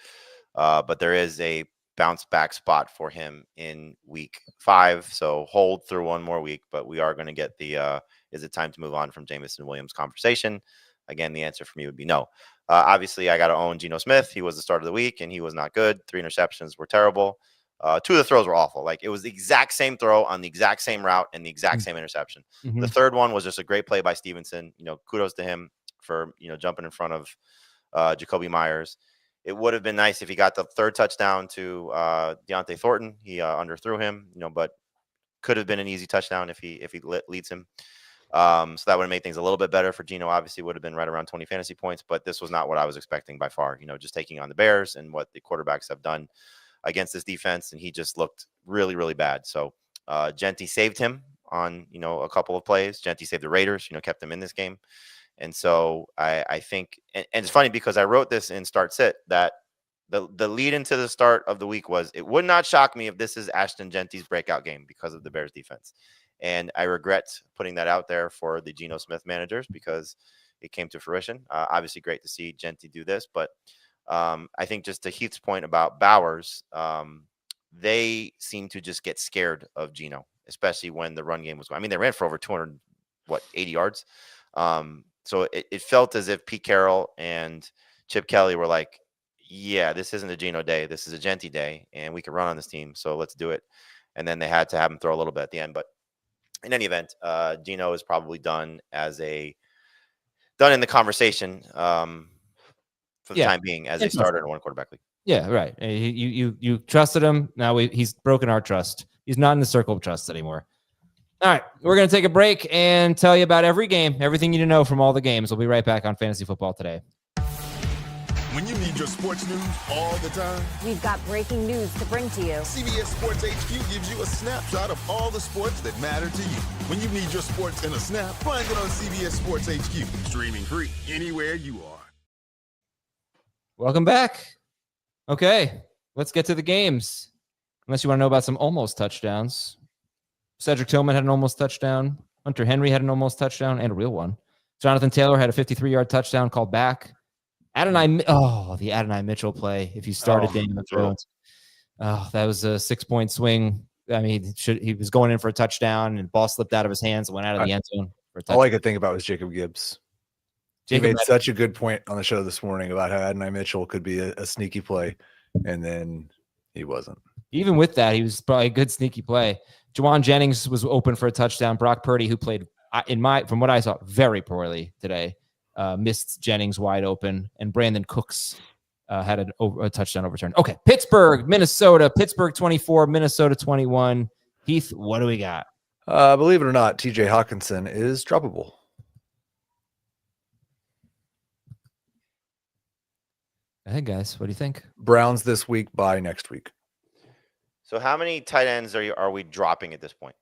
but there is a bounce back spot for him in week 5. So hold through one more week, but we are going to get the is it time to move on from Jameson Williams conversation? Again, the answer for me would be no. Obviously, I got to own Geno Smith. He was the start of the week, and he was not good. 3 interceptions were terrible. 2 of the throws were awful. Like, it was the exact same throw on the exact same route and the exact same interception. Mm-hmm. The third one was just a great play by Stevenson. Kudos to him for, jumping in front of Jacoby Myers. It would have been nice if he got the 3rd touchdown to Deontay Thornton. He underthrew him, but could have been an easy touchdown if he leads him. So that would have made things a little bit better for Geno. Obviously, would have been right around 20 fantasy points, but this was not what I was expecting by far. Just taking on the Bears and what the quarterbacks have done against this defense, and he just looked really, really bad. So Genty saved him on a couple of plays. Genty saved the Raiders, kept them in this game. And so I think, and it's funny because I wrote this in Start Sit that the lead into the start of the week was, it would not shock me if this is Ashton Genty's breakout game because of the Bears defense. And I regret putting that out there for the Geno Smith managers because it came to fruition. Obviously great to see Genty do this, but I think just to Heath's point about Bowers, they seem to just get scared of Geno, especially when the run game was going. I mean, they ran for over 280 yards. So it felt as if Pete Carroll and Chip Kelly were like, yeah, this isn't a Geno day. This is a Genty day, and we can run on this team. So let's do it. And then they had to have him throw a little bit at the end. But in any event, Geno is probably done in the conversation for the time being as a starter in a 1-quarterback league. Yeah, right. You trusted him. Now he's broken our trust. He's not in the circle of trust anymore. All right, we're going to take a break and tell you about every game, everything you need to know from all the games. We'll be right back on Fantasy Football Today. When you need your sports news all the time, we've got breaking news to bring to you. CBS Sports HQ gives you a snapshot of all the sports that matter to you. When you need your sports in a snap, find it on CBS Sports HQ, streaming free anywhere you are. Welcome back. Okay, let's get to the games. Unless you want to know about some almost touchdowns. Cedric Tillman had an almost touchdown. Hunter Henry had an almost touchdown and a real one. Jonathan Taylor had a 53-yard touchdown called back. The Adonai Mitchell play. If you started Daniel Jones, that was a 6-point swing. I mean, he was going in for a touchdown, and the ball slipped out of his hands and went out of the end zone for a touchdown. All I could think about was Jacob Gibbs. He made such a good point on the show this morning about how Adonai Mitchell could be a sneaky play, and then he wasn't. Even with that, he was probably a good sneaky play. Juwan Jennings was open for a touchdown. Brock Purdy, who played from what I saw, very poorly today, missed Jennings wide open, and Brandon Cooks had a touchdown overturned. Okay, Pittsburgh, Minnesota. Pittsburgh 24, Minnesota 21. Heath, what do we got? Believe it or not, TJ Hawkinson is droppable. Hey, guys, what do you think? Browns this week, bye next week. So how many tight ends are we dropping at this point?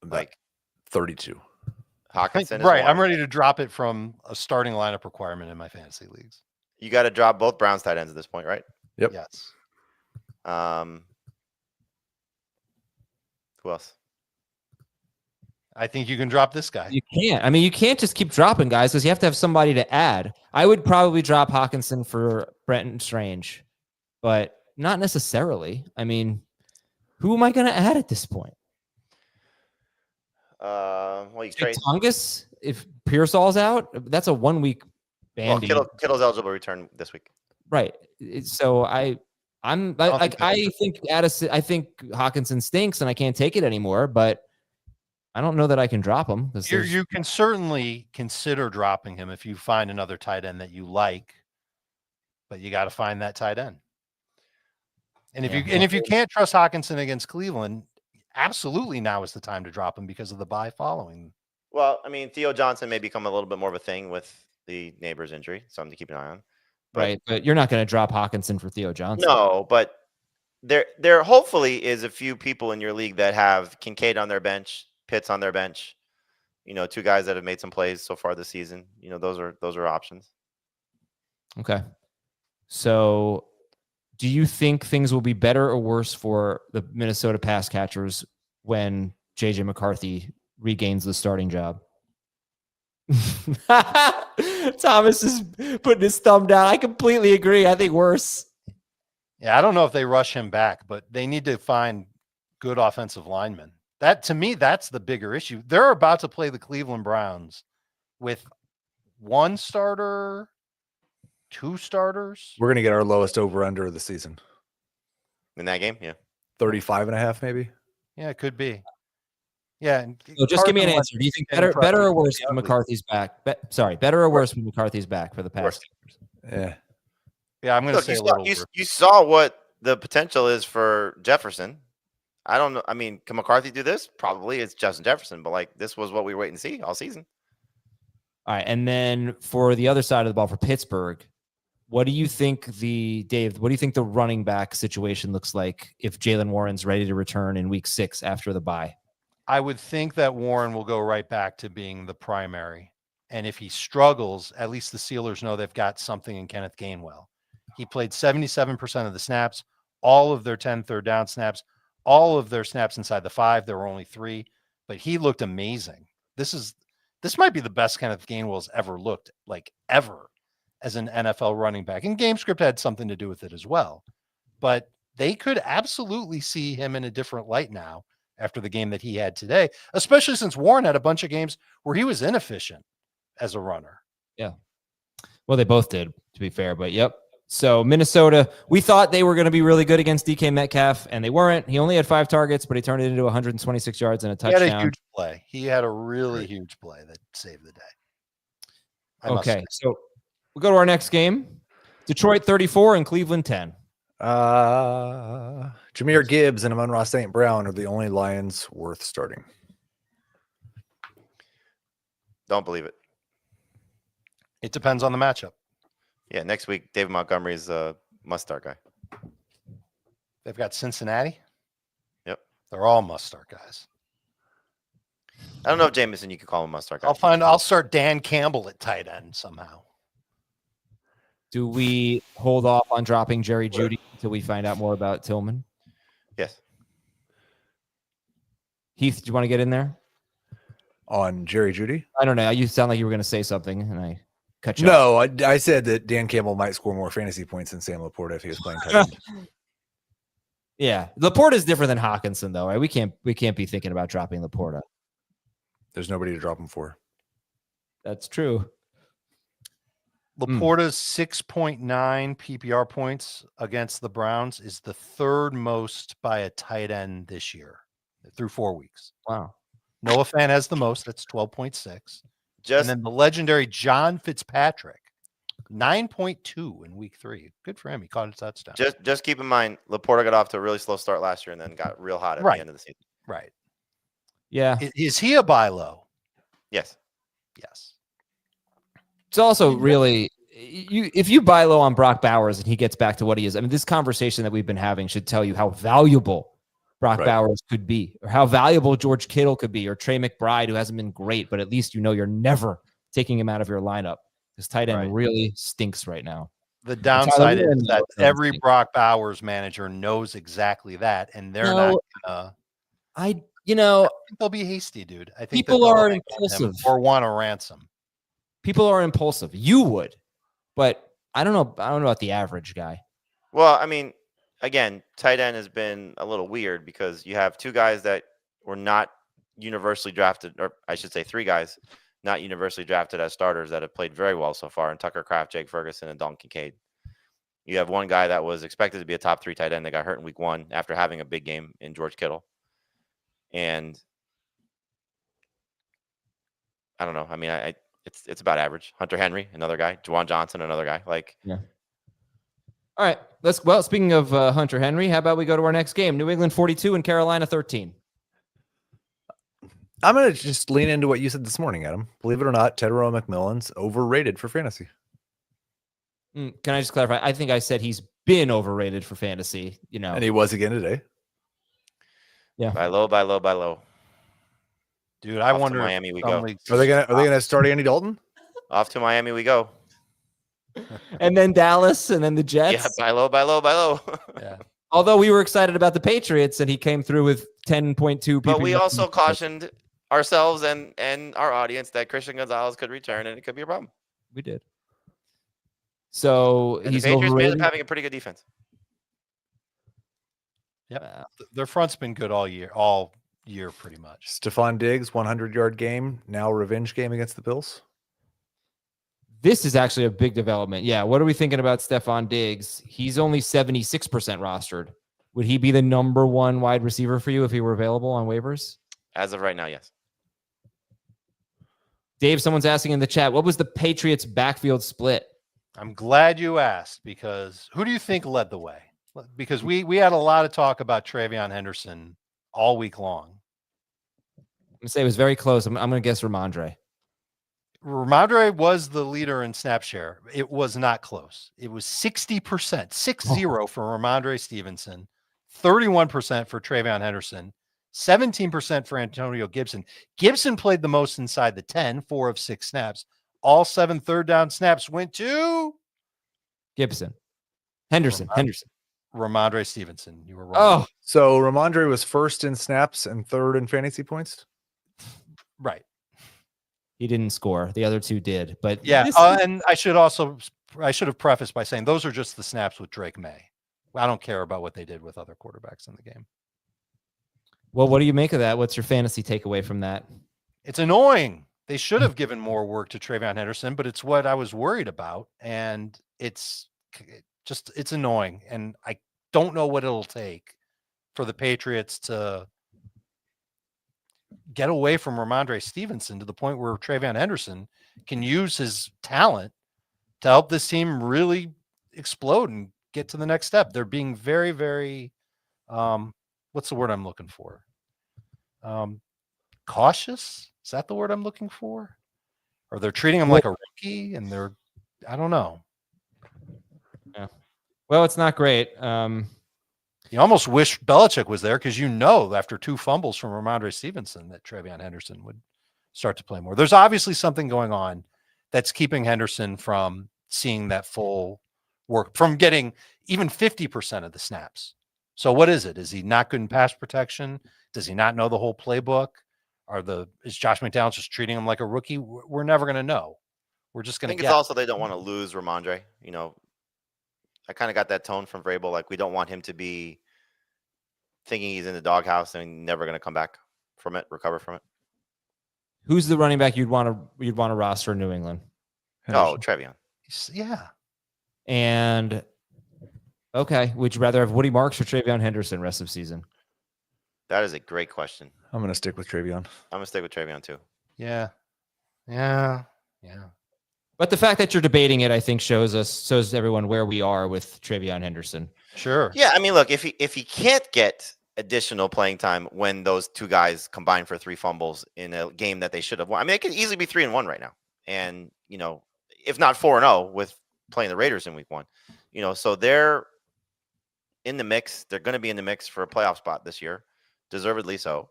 Like 32. Hawkinson is right. one. I'm ready to drop it from a starting lineup requirement in my fantasy leagues. You got to drop both Browns tight ends at this point, right? Yep. Yes. Who else? I think you can drop this guy. You can't. I mean, you can't just keep dropping guys because you have to have somebody to add. I would probably drop Hawkinson for Brenton Strange, but not necessarily. I mean, who am I going to add at this point? Well, you trade Tongus if Pearsall's out. That's a 1-week bandy. Well, Kittle's eligible to return this week, right? So I think Addison. I think Hawkinson stinks, and I can't take it anymore. But I don't know that I can drop him. You can certainly consider dropping him if you find another tight end that you like, but you got to find that tight end. And if you can't trust Hawkinson against Cleveland, absolutely now is the time to drop him because of the bye following. Well, I mean, Theo Johnson may become a little bit more of a thing with the neighbor's injury, something to keep an eye on. right? But you're not going to drop Hawkinson for Theo Johnson. No, but there hopefully is a few people in your league that have Kincaid on their bench, Pitts on their bench. Two guys that have made some plays so far this season. Those are options. Okay. So do you think things will be better or worse for the Minnesota pass catchers when JJ McCarthy regains the starting job? Thomas is putting his thumb down. I completely agree. I think worse. Yeah, I don't know if they rush him back, but they need to find good offensive linemen. That, to me, that's the bigger issue. They're about to play the Cleveland Browns with one starter, two starters. We're going to get our lowest over-under of the season. In that game, yeah. 35.5 maybe? Yeah, it could be. Yeah. So just give me an answer. Do you think better or worse when McCarthy's back? Better or worse when McCarthy's back for the pass catchers? Yeah. Yeah, I'm going to say a little worse. You saw what the potential is for Jefferson. I don't know. I mean, can McCarthy do this? Probably. It's Justin Jefferson, but this was what we were waiting to see all season. All right, and then for the other side of the ball for Pittsburgh, what do you think Dave? What do you think the running back situation looks like if Jaylen Warren's ready to return in Week 6 after the bye? I would think that Warren will go right back to being the primary. And if he struggles, at least the Steelers know they've got something in Kenneth Gainwell. He played 77% of the snaps, all of their 10 third down snaps, all of their snaps inside the 5. There were only 3, but he looked amazing. This might be the best Kenneth Gainwell's ever looked, ever, as an NFL running back. And game script had something to do with it as well. But they could absolutely see him in a different light now after the game that he had today, especially since Warren had a bunch of games where he was inefficient as a runner. Yeah. Well, they both did, to be fair, but yep. So Minnesota, we thought they were going to be really good against DK Metcalf, and they weren't. He only had 5 targets, but he turned it into 126 yards and a touchdown. He had a huge play. He had a really huge play that saved the day. Okay, so we'll go to our next game. Detroit 34 and Cleveland 10. Jahmyr Gibbs and Amon-Ra St. Brown are the only Lions worth starting. Don't believe it. It depends on the matchup. Yeah, next week, David Montgomery's a must-start guy. They've got Cincinnati. Yep. They're all must-start guys. I don't know if Jameson, you could call him a must-start guy. I'll start Dan Campbell at tight end somehow. Do we hold off on dropping Jerry Jeudy until we find out more about Tillman? Yes. Heath, do you want to get in there? On Jerry Jeudy? I don't know. You sound like you were going to say something, and I cut you off. No, I said that Dan Campbell might score more fantasy points than Sam Laporta if he was playing tight end. Yeah. Laporta is different than Hawkinson, though, right? We can't be thinking about dropping Laporta. There's nobody to drop him for. That's true. Laporta's 6.9 PPR points against the Browns is the 3rd most by a tight end this year through 4 weeks. Wow. Noah Fant has the most. That's 12.6. And then the legendary John Fitzpatrick, 9.2 in week 3. Good for him. He caught a touchdown. Just keep in mind, Laporta got off to a really slow start last year and then got real hot at the end of the season. Right. Yeah. Is he a buy low? Yes. Yes. It's also really, if you buy low on Brock Bowers and he gets back to what he is, I mean, this conversation that we've been having should tell you how valuable Brock Bowers could be, or how valuable George Kittle could be, or Trey McBride, who hasn't been great, but at least you're never taking him out of your lineup. This tight end really stinks right now. The downside is that every Brock Bowers manager knows exactly that, and they're not gonna. I think they'll be hasty, dude. I think people are impulsive or want a ransom. People are impulsive. You would, but I don't know. I don't know about the average guy. Well, I mean, again, tight end has been a little weird because you have 2 guys that were not universally drafted, or I should say 3 guys not universally drafted as starters that have played very well so far, in Tucker Kraft, Jake Ferguson, and Dalton Kincaid. You have one guy that was expected to be a top 3 tight end that got hurt in week 1 after having a big game in George Kittle. And I don't know. I mean, it's about average. Hunter Henry, another guy. Juwan Johnson, another guy. Yeah. All right. Speaking of Hunter Henry, how about we go to our next game? New England 42 and Carolina 13. I'm going to just lean into what you said this morning, Adam. Believe it or not, Tedero McMillan's overrated for fantasy. Can I just clarify? I think I said he's been overrated for fantasy, And he was again today. Yeah. Buy low. Dude, I Off to wonder if Miami we some go. leagues- Are they gonna start Andy Dalton? Off to Miami we go. And then Dallas and then the Jets. Yeah, buy low. Yeah. Although we were excited about the Patriots and he came through with 10.2 But PPR. we also cautioned ourselves and our audience that Christian Gonzalez could return and it could be a problem. We did. So And he's the Patriots may end overrated. up having a pretty good defense. Their front's been good all year pretty much. Stephon Diggs, 100-yard game, now revenge game against the Bills. This is actually a big development. Yeah. What are we thinking about Stephon Diggs? He's only 76% rostered. Would he be the number one wide receiver for you if he were available on waivers? As of right now, yes. Dave, someone's asking in the chat, what was the Patriots backfield split? I'm glad you asked, because who do you think led the way? Because we had a lot of talk about Travion Henderson all week long. I'm going to say it was very close. I'm going to guess Ramondre. Ramondre was the leader in snap share. It was not close. It was 60%, 6-0 for Ramondre Stevenson, 31% for Travion Henderson, 17% for Antonio Gibson. Gibson played the most inside the 10, 4 of 6 snaps. All 7 third down snaps went to Henderson. Ramondre Stevenson. You were wrong. Oh, So Ramondre was first in snaps and third in fantasy points. Right. he didn't score. The other two did. But Yeah. this- And I should have prefaced by saying those are just the snaps with Drake May. I don't care about what they did with other quarterbacks in the game. well, what do you make of that? What's your fantasy takeaway from that? It's annoying. They should have given more work to Travion Henderson, but it's what I was worried about. And it's annoying. And I don't know what it'll take for the Patriots to get away from Ramondre Stevenson to the point where Travion Henderson can use his talent to help this team really explode and get to the next step. They're being very, very, what's the word I'm looking for? Cautious? Is that the word I'm looking for? Or they're treating him like a rookie and I don't know. Well, it's not great. You almost wish Belichick was there because after 2 fumbles from Ramondre Stevenson that Travion Henderson would start to play more. There's obviously something going on that's keeping Henderson from seeing that full work, from getting even 50% of the snaps. So what is it? Is he not good in pass protection? Does he not know the whole playbook? Is Josh McDaniels just treating him like a rookie? We're never going to know. We're just I going to think get. it's also they don't want to lose Ramondre. I kind of got that tone from Vrabel. Like, we don't want him to be thinking he's in the doghouse and never going to come back from it, recover from it. Who's the running back you'd want to roster in New England? Oh, Travion. Yeah. And okay, would you rather have Woody Marks or Travion Henderson rest of season? That is a great question. I'm going to stick with Travion. I'm going to stick with Travion too. Yeah. But the fact that you're debating it, I think, shows everyone where we are with Travion Henderson. Sure. Yeah, I mean, look, if he can't get additional playing time when those 2 guys combine for 3 fumbles in a game that they should have won, I mean, it could easily be 3-1 right now, and if not 4-0 with playing the Raiders in week 1, so they're in the mix. They're going to be in the mix for a playoff spot this year, deservedly so.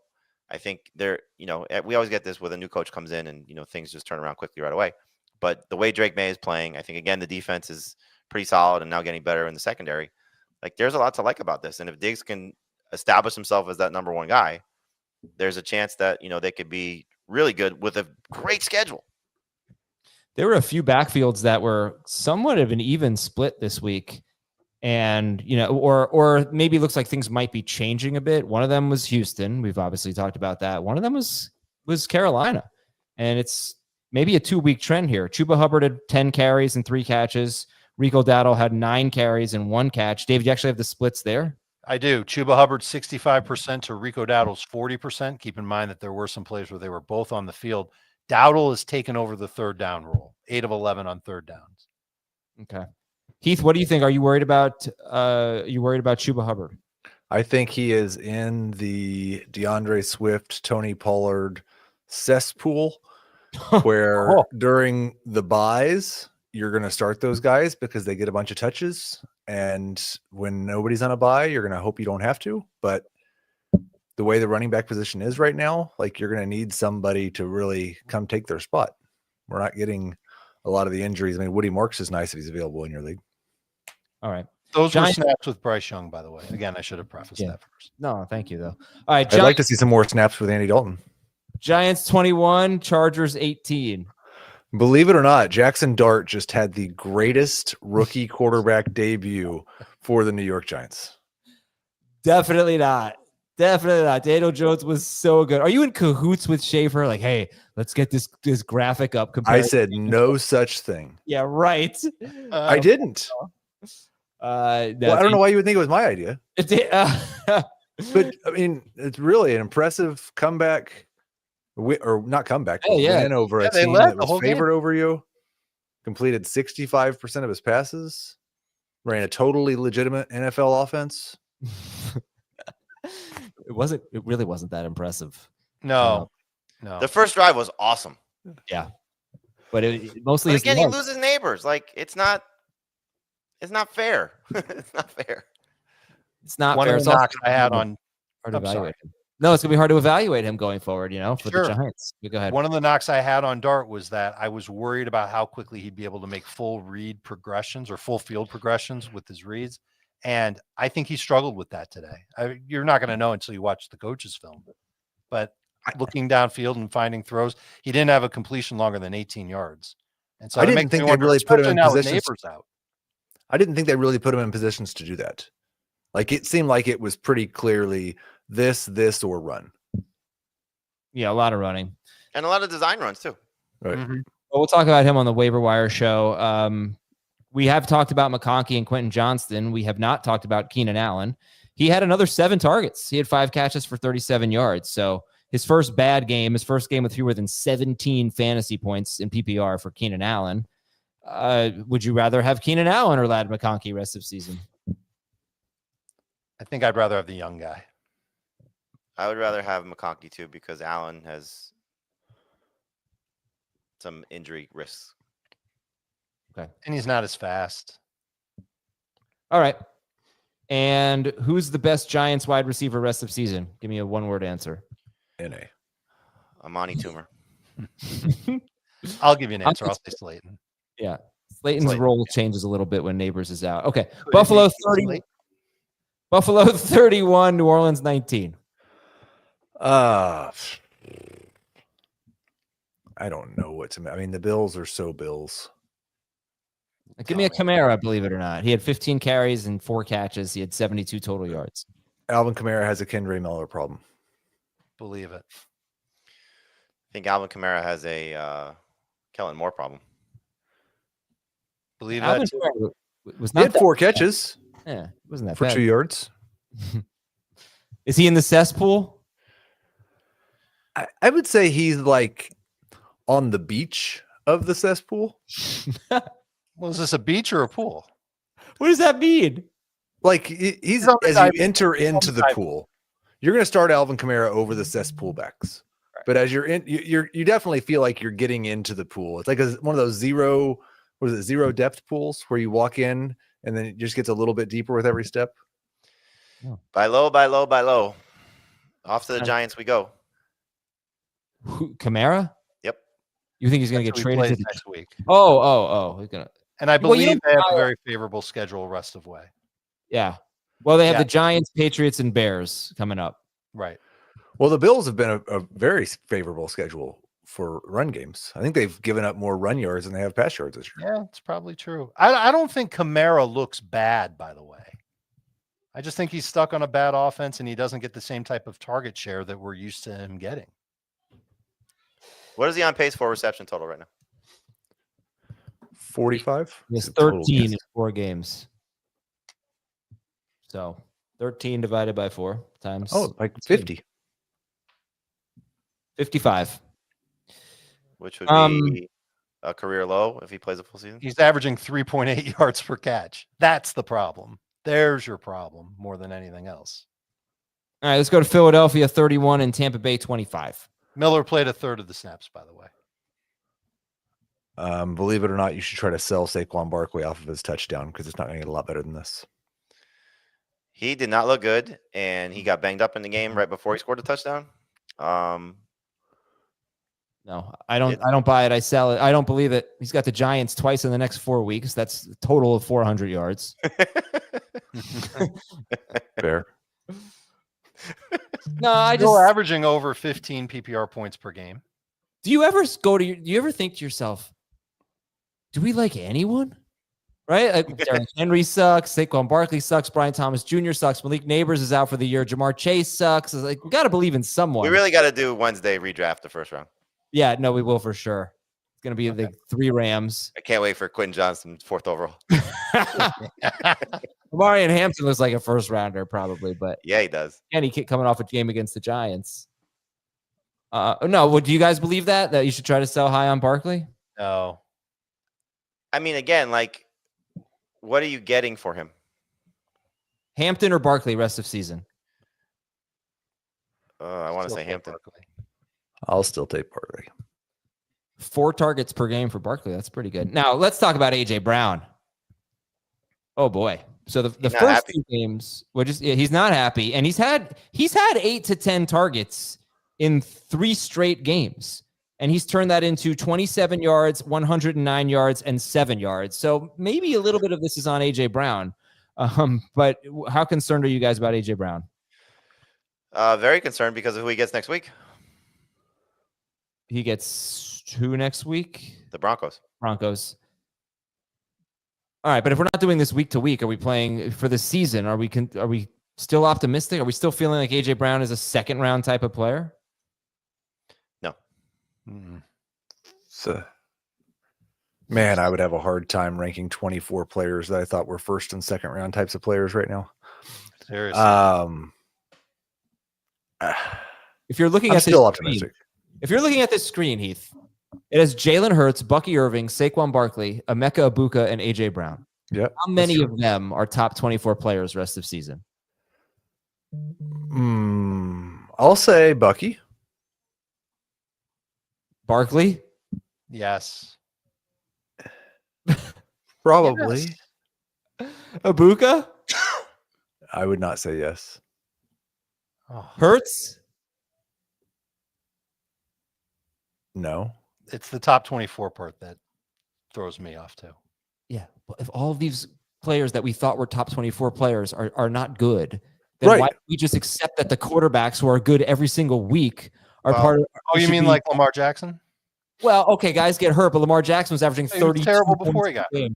I think they're, we always get this with a new coach comes in and things just turn around quickly right away. But the way Drake May is playing, I think, again, the defense is pretty solid and now getting better in the secondary. Like, there's a lot to like about this. And if Diggs can establish himself as that number 1 guy, there's a chance that, they could be really good with a great schedule. There were a few backfields that were somewhat of an even split this week. And, or maybe it looks like things might be changing a bit. One of them was Houston. We've obviously talked about that. One of them was Carolina. And it's maybe a 2-week trend here. Chuba Hubbard had 10 carries and 3 catches. Rico Dowdle had 9 carries and 1 catch. Dave, do you actually have the splits there? I do. Chuba Hubbard 65% to Rico Dowdle's 40%. Keep in mind that there were some plays where they were both on the field. Dowdle has taken over the 3rd down role, 8 of 11 on 3rd downs. Okay. Heath, what do you think? Are you worried about Chuba Hubbard? I think he is in the DeAndre Swift, Tony Pollard cesspool where during the buys, you're going to start those guys because they get a bunch of touches. And when nobody's on a bye, you're going to hope you don't have to. But the way the running back position is right now, like you're going to need somebody to really come take their spot. We're not getting a lot of the injuries. I mean, Woody Marks is nice if he's available in your league. All right. Those were snaps with Bryce Young, by the way. Again, I should have prefaced that first. No, thank you, though. All right. I'd like to see some more snaps with Andy Dalton. Giants 21, Chargers 18. Believe it or not, Jackson Dart just had the greatest rookie quarterback debut for the New York Giants. Definitely not. Definitely not. Daniel Jones was so good. Are you in cahoots with Schaefer? Like, hey, let's get this graphic up. I said no such thing. Yeah, right. I didn't. I don't know why you would think it was my idea. But I mean, it's really an impressive comeback, or not comeback, but win over a team that was favored over you. Completed 65% of his passes. Ran a totally legitimate NFL offense. It really wasn't that impressive. No. The first drive was awesome. Yeah. But it mostly again, he loses neighbors. Like it's not fair. It's not fair. It's not one fair. of the knocks I had on No, it's gonna be hard to evaluate him going forward, for the Giants. Go ahead. One of the knocks I had on Dart was that I was worried about how quickly he'd be able to make full read progressions or full field progressions with his reads. And I think he struggled with that today. You're not going to know until you watch the coach's film. But looking downfield and finding throws, he didn't have a completion longer than 18 yards. And so I didn't think they really put him in positions. Out. I didn't think they really put him in positions to do that. Like it seemed like it was pretty clearly this, or run. Yeah, a lot of running. And a lot of design runs too. Right. Mm-hmm. Well, we'll talk about him on the waiver wire show. We have talked about McConkey and Quinshon Judkins. We have not talked about Keenan Allen. He had another 7 targets. He had 5 catches for 37 yards. So his first game with fewer than 17 fantasy points in PPR for Keenan Allen. Would you rather have Keenan Allen or Ladd McConkey rest of season? I think I'd rather have the young guy. I would rather have McConkey too because Allen has some injury risks. Okay. And he's not as fast. All right. And who's the best Giants wide receiver rest of season? Give me a one-word answer. N.A. Amani Toomer. I'll give you an answer. I'll say Slayton. Yeah. Slayton's role changes a little bit when Neighbors is out. Okay. Could Buffalo 30. Buffalo 31, New Orleans 19. I don't know what to. I mean, the Bills are so Bills. Give me a Kamara, believe it or not. He had 15 carries and 4 catches. He had 72 total yards. Alvin Kamara has a Kendra Miller problem. Believe it. I think Alvin Kamara has a Kellen Moore problem. Believe Alvin that. Was he had 4 catches. Yeah, wasn't that for bad. 2 yards. Is he in the cesspool? I would say he's like on the beach of the cesspool. Well, is this a beach or a pool? What does that mean? Like he's as you enter into the pool, you're going to start Alvin Kamara over the cesspool backs. Right. But as you're in, you definitely feel like you're getting into the pool. It's like one of those zero depth pools where you walk in and then it just gets a little bit deeper with every step. Oh. Buy low. Off to the Giants we go. Kamara? Yep. You think he's going to get traded next week? Oh, he's gonna. And I believe they have a very favorable schedule rest of way. Yeah. Well, they have the Giants, Patriots, and Bears coming up. Right. Well, the Bills have been a very favorable schedule for run games. I think they've given up more run yards than they have pass yards this year. Yeah, it's probably true. I don't think Kamara looks bad, by the way. I just think he's stuck on a bad offense and he doesn't get the same type of target share that we're used to him getting. What is he on pace for reception total right now? 45? He has 13 in 4 games. So 13 divided by 4 times. Oh, like 50. 55. Which would be a career low if he plays a full season. He's averaging 3.8 yards per catch. That's the problem. There's your problem more than anything else. All right, let's go to Philadelphia 31 and Tampa Bay 25. Miller played a third of the snaps, by the way. Believe it or not, you should try to sell Saquon Barkley off of his touchdown because it's not going to get a lot better than this. He did not look good, and he got banged up in the game right before he scored a touchdown. No, I don't buy it. I sell it. I don't believe it. He's got the Giants twice in the next 4 weeks. That's a total of 400 yards. Fair. No, I Still just averaging over 15 PPR points per game. do you ever think to yourself, do we like anyone? Right? Like Derrick Henry sucks, Saquon Barkley sucks, Brian Thomas Jr. sucks, Malik Neighbors is out for the year, Jamar Chase sucks. It's like we got to believe in someone. We really got to do Wednesday redraft the first round. Yeah, no, we will for sure. It's going to be the 3 Rams. I can't wait for Quinton Johnson, 4th overall. Marion Hampton looks like a first rounder probably, but Yeah, he does. Kenny coming off a game against the Giants. No, do you guys believe that you should try to sell high on Barkley? No. I mean, again, like, what are you getting for him? Hampton or Barkley rest of season? I want to Still say take Hampton. Barkley. I'll still take Barkley. 4 targets per game for Barkley. That's pretty good. Now let's talk about AJ Brown. Oh boy. So the He's not first happy. 2 games, he's not happy, and he's had 8 to 10 targets in 3 straight games, and he's turned that into 27 yards, 109 yards, and 7 yards. So maybe a little bit of this is on AJ Brown. But how concerned are you guys about AJ Brown? Very concerned because of who he gets next week. He gets who next week? The Broncos. Broncos. All right, but if we're not doing this week to week, are we playing for the season? Are we still optimistic? Are we still feeling like AJ Brown is a 2nd round type of player? No. So, man, I would have a hard time ranking 24 players that I thought were 1st and 2nd round types of players right now. Seriously. If you're looking I'm at still this screen, optimistic. if you're looking at this screen, Heath, it has Jalen Hurts, Bucky Irving, Saquon Barkley, Emeka Ibuka, and AJ Brown. Yep. How many of them are top 24 players rest of season? I'll say Bucky. Barkley? Yes. Probably. Yes. Ibuka? I would not say yes. Oh, Hurts? No. it's the top 24 part that throws me off too. Yeah. But if all of these players that we thought were top 24 players are not good, then Right. why don't we just accept that the quarterbacks who are good every single week are Well, part of Oh, you should mean be- like Lamar Jackson? Well, okay, guys get hurt, but Lamar Jackson was averaging He was 30. terrible before he got hurt.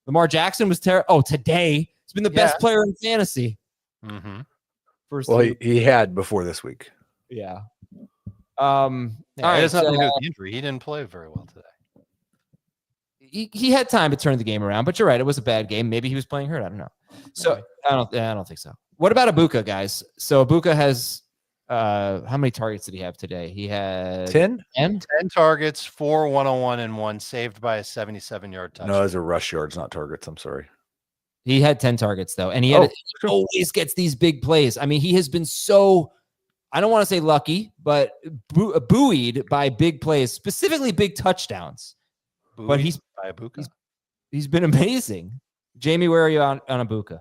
Lamar Jackson was terrible. Oh, today he's been the best Yeah. player in fantasy. Mm-hmm. First, Well, he had before this week. yeah. Yeah, All it right, has nothing to do so, with the injury. He didn't play very well today. he had time to turn the game around, but you're right. It was a bad game. Maybe he was playing hurt. I don't know. So I don't think so. What about Ibuka, guys? So Ibuka has how many targets did he have today? He had 10? 10? 10 targets, 4 101 and 1 saved by a 77-yard touchdown. No, those are rush yards, not targets. I'm sorry. He had 10 targets though, and he always gets these big plays. I mean, he has been so, I don't want to say lucky, but buoyed by big plays, specifically big touchdowns. But he's by Ibuka. he's been amazing. Jamey, where are you on Ibuka?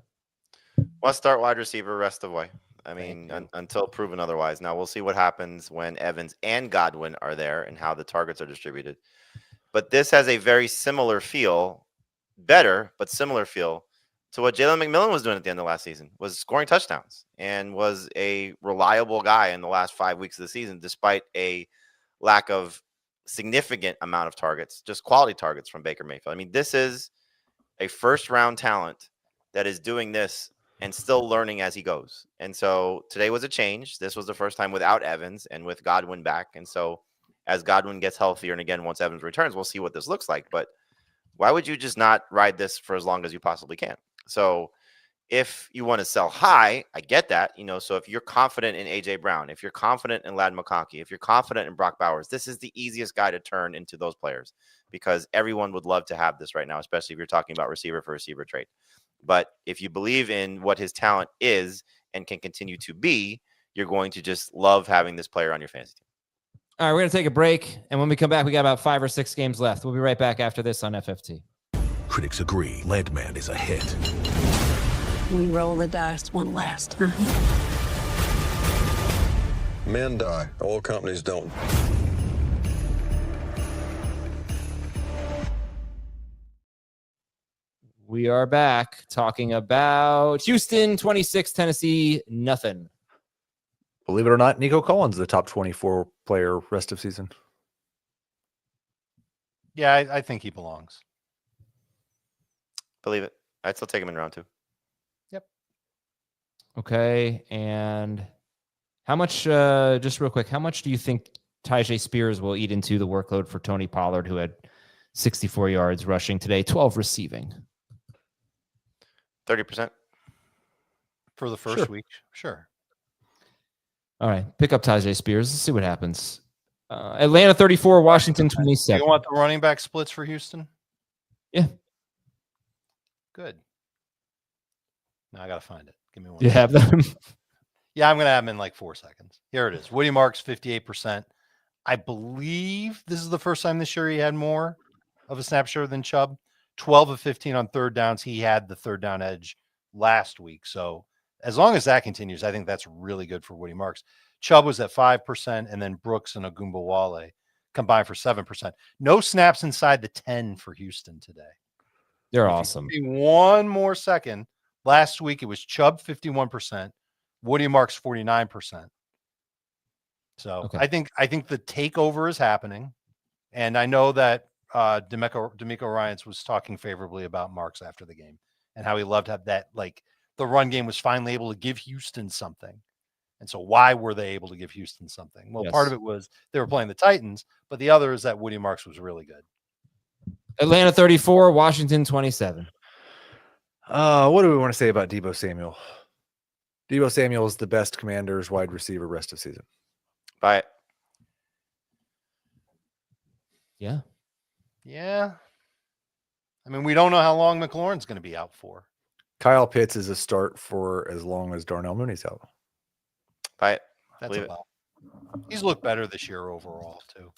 Well, start wide receiver rest of the way. I mean, until proven otherwise. Now we'll see what happens when Evans and Godwin are there and how the targets are distributed. But this has a very similar feel, better but similar feel to what Jalen McMillan was doing at the end of last season, was scoring touchdowns and was a reliable guy in the last 5 weeks of the season, despite a lack of significant amount of targets, just quality targets from Baker Mayfield. I mean, this is a first-round talent that is doing this and still learning as he goes. And so today was a change. This was the first time without Evans and with Godwin back. And so as Godwin gets healthier, and again, once Evans returns, we'll see what this looks like. But why would you just not ride this for as long as you possibly can? So if you want to sell high, I get that, so if you're confident in AJ Brown, if you're confident in Ladd McConkey, if you're confident in Brock Bowers, this is the easiest guy to turn into those players because everyone would love to have this right now, especially if you're talking about receiver for receiver trade. But if you believe in what his talent is and can continue to be, you're going to just love having this player on your fantasy team. All right, we're going to take a break. And when we come back, we got about 5 or 6 games left. We'll be right back after this on FFT. Critics agree Landman is a hit. We roll the dice one last time. Men die. Oil companies don't. We are back talking about Houston 26, Tennessee nothing. Believe it or not, Nico Collins, the top 24 player rest of season. Yeah, I think he belongs. Believe it. I'd still take him in round 2. Okay, and how much, just real quick, how much do you think Tyjae Spears will eat into the workload for Tony Pollard, who had 64 yards rushing today, 12 receiving? 30%. For the first week, sure. All right, pick up Tyjae Spears. Let's see what happens. Atlanta 34, Washington Do 27. you want the running back splits for Houston? Yeah. Good. Now I got to find it. Give me one. Do you have them? Yeah, I'm going to have him in like 4 seconds. Here it is. Woody Marks, 58%. I believe this is the first time this year he had more of a snap share than Chubb. 12 of 15 on third downs. He had the third down edge last week. So as long as that continues, I think that's really good for Woody Marks. Chubb was at 5%, and then Brooks and Ogunbowale combined for 7%. No snaps inside the 10 for Houston today. They're awesome. Give me one more second. Last week, it was Chubb 51%, Woody Marks 49%. So Okay. I think the takeover is happening. And I know that D'Amico Ryans was talking favorably about Marks after the game and how he loved to have that, like the run game was finally able to give Houston something. And so why were they able to give Houston something? Well, part of it was they were playing the Titans, but the other is that Woody Marks was really good. Atlanta 34, Washington 27. What do we want to say about Deebo Samuel? Deebo Samuel is the best Commanders wide receiver rest of season. Buy it. Yeah. Yeah. I mean, we don't know how long McLaurin's going to be out for. Kyle Pitts is a start for as long as Darnell Mooney's out. Buy it. That's Believe about. He's looked better this year overall, too.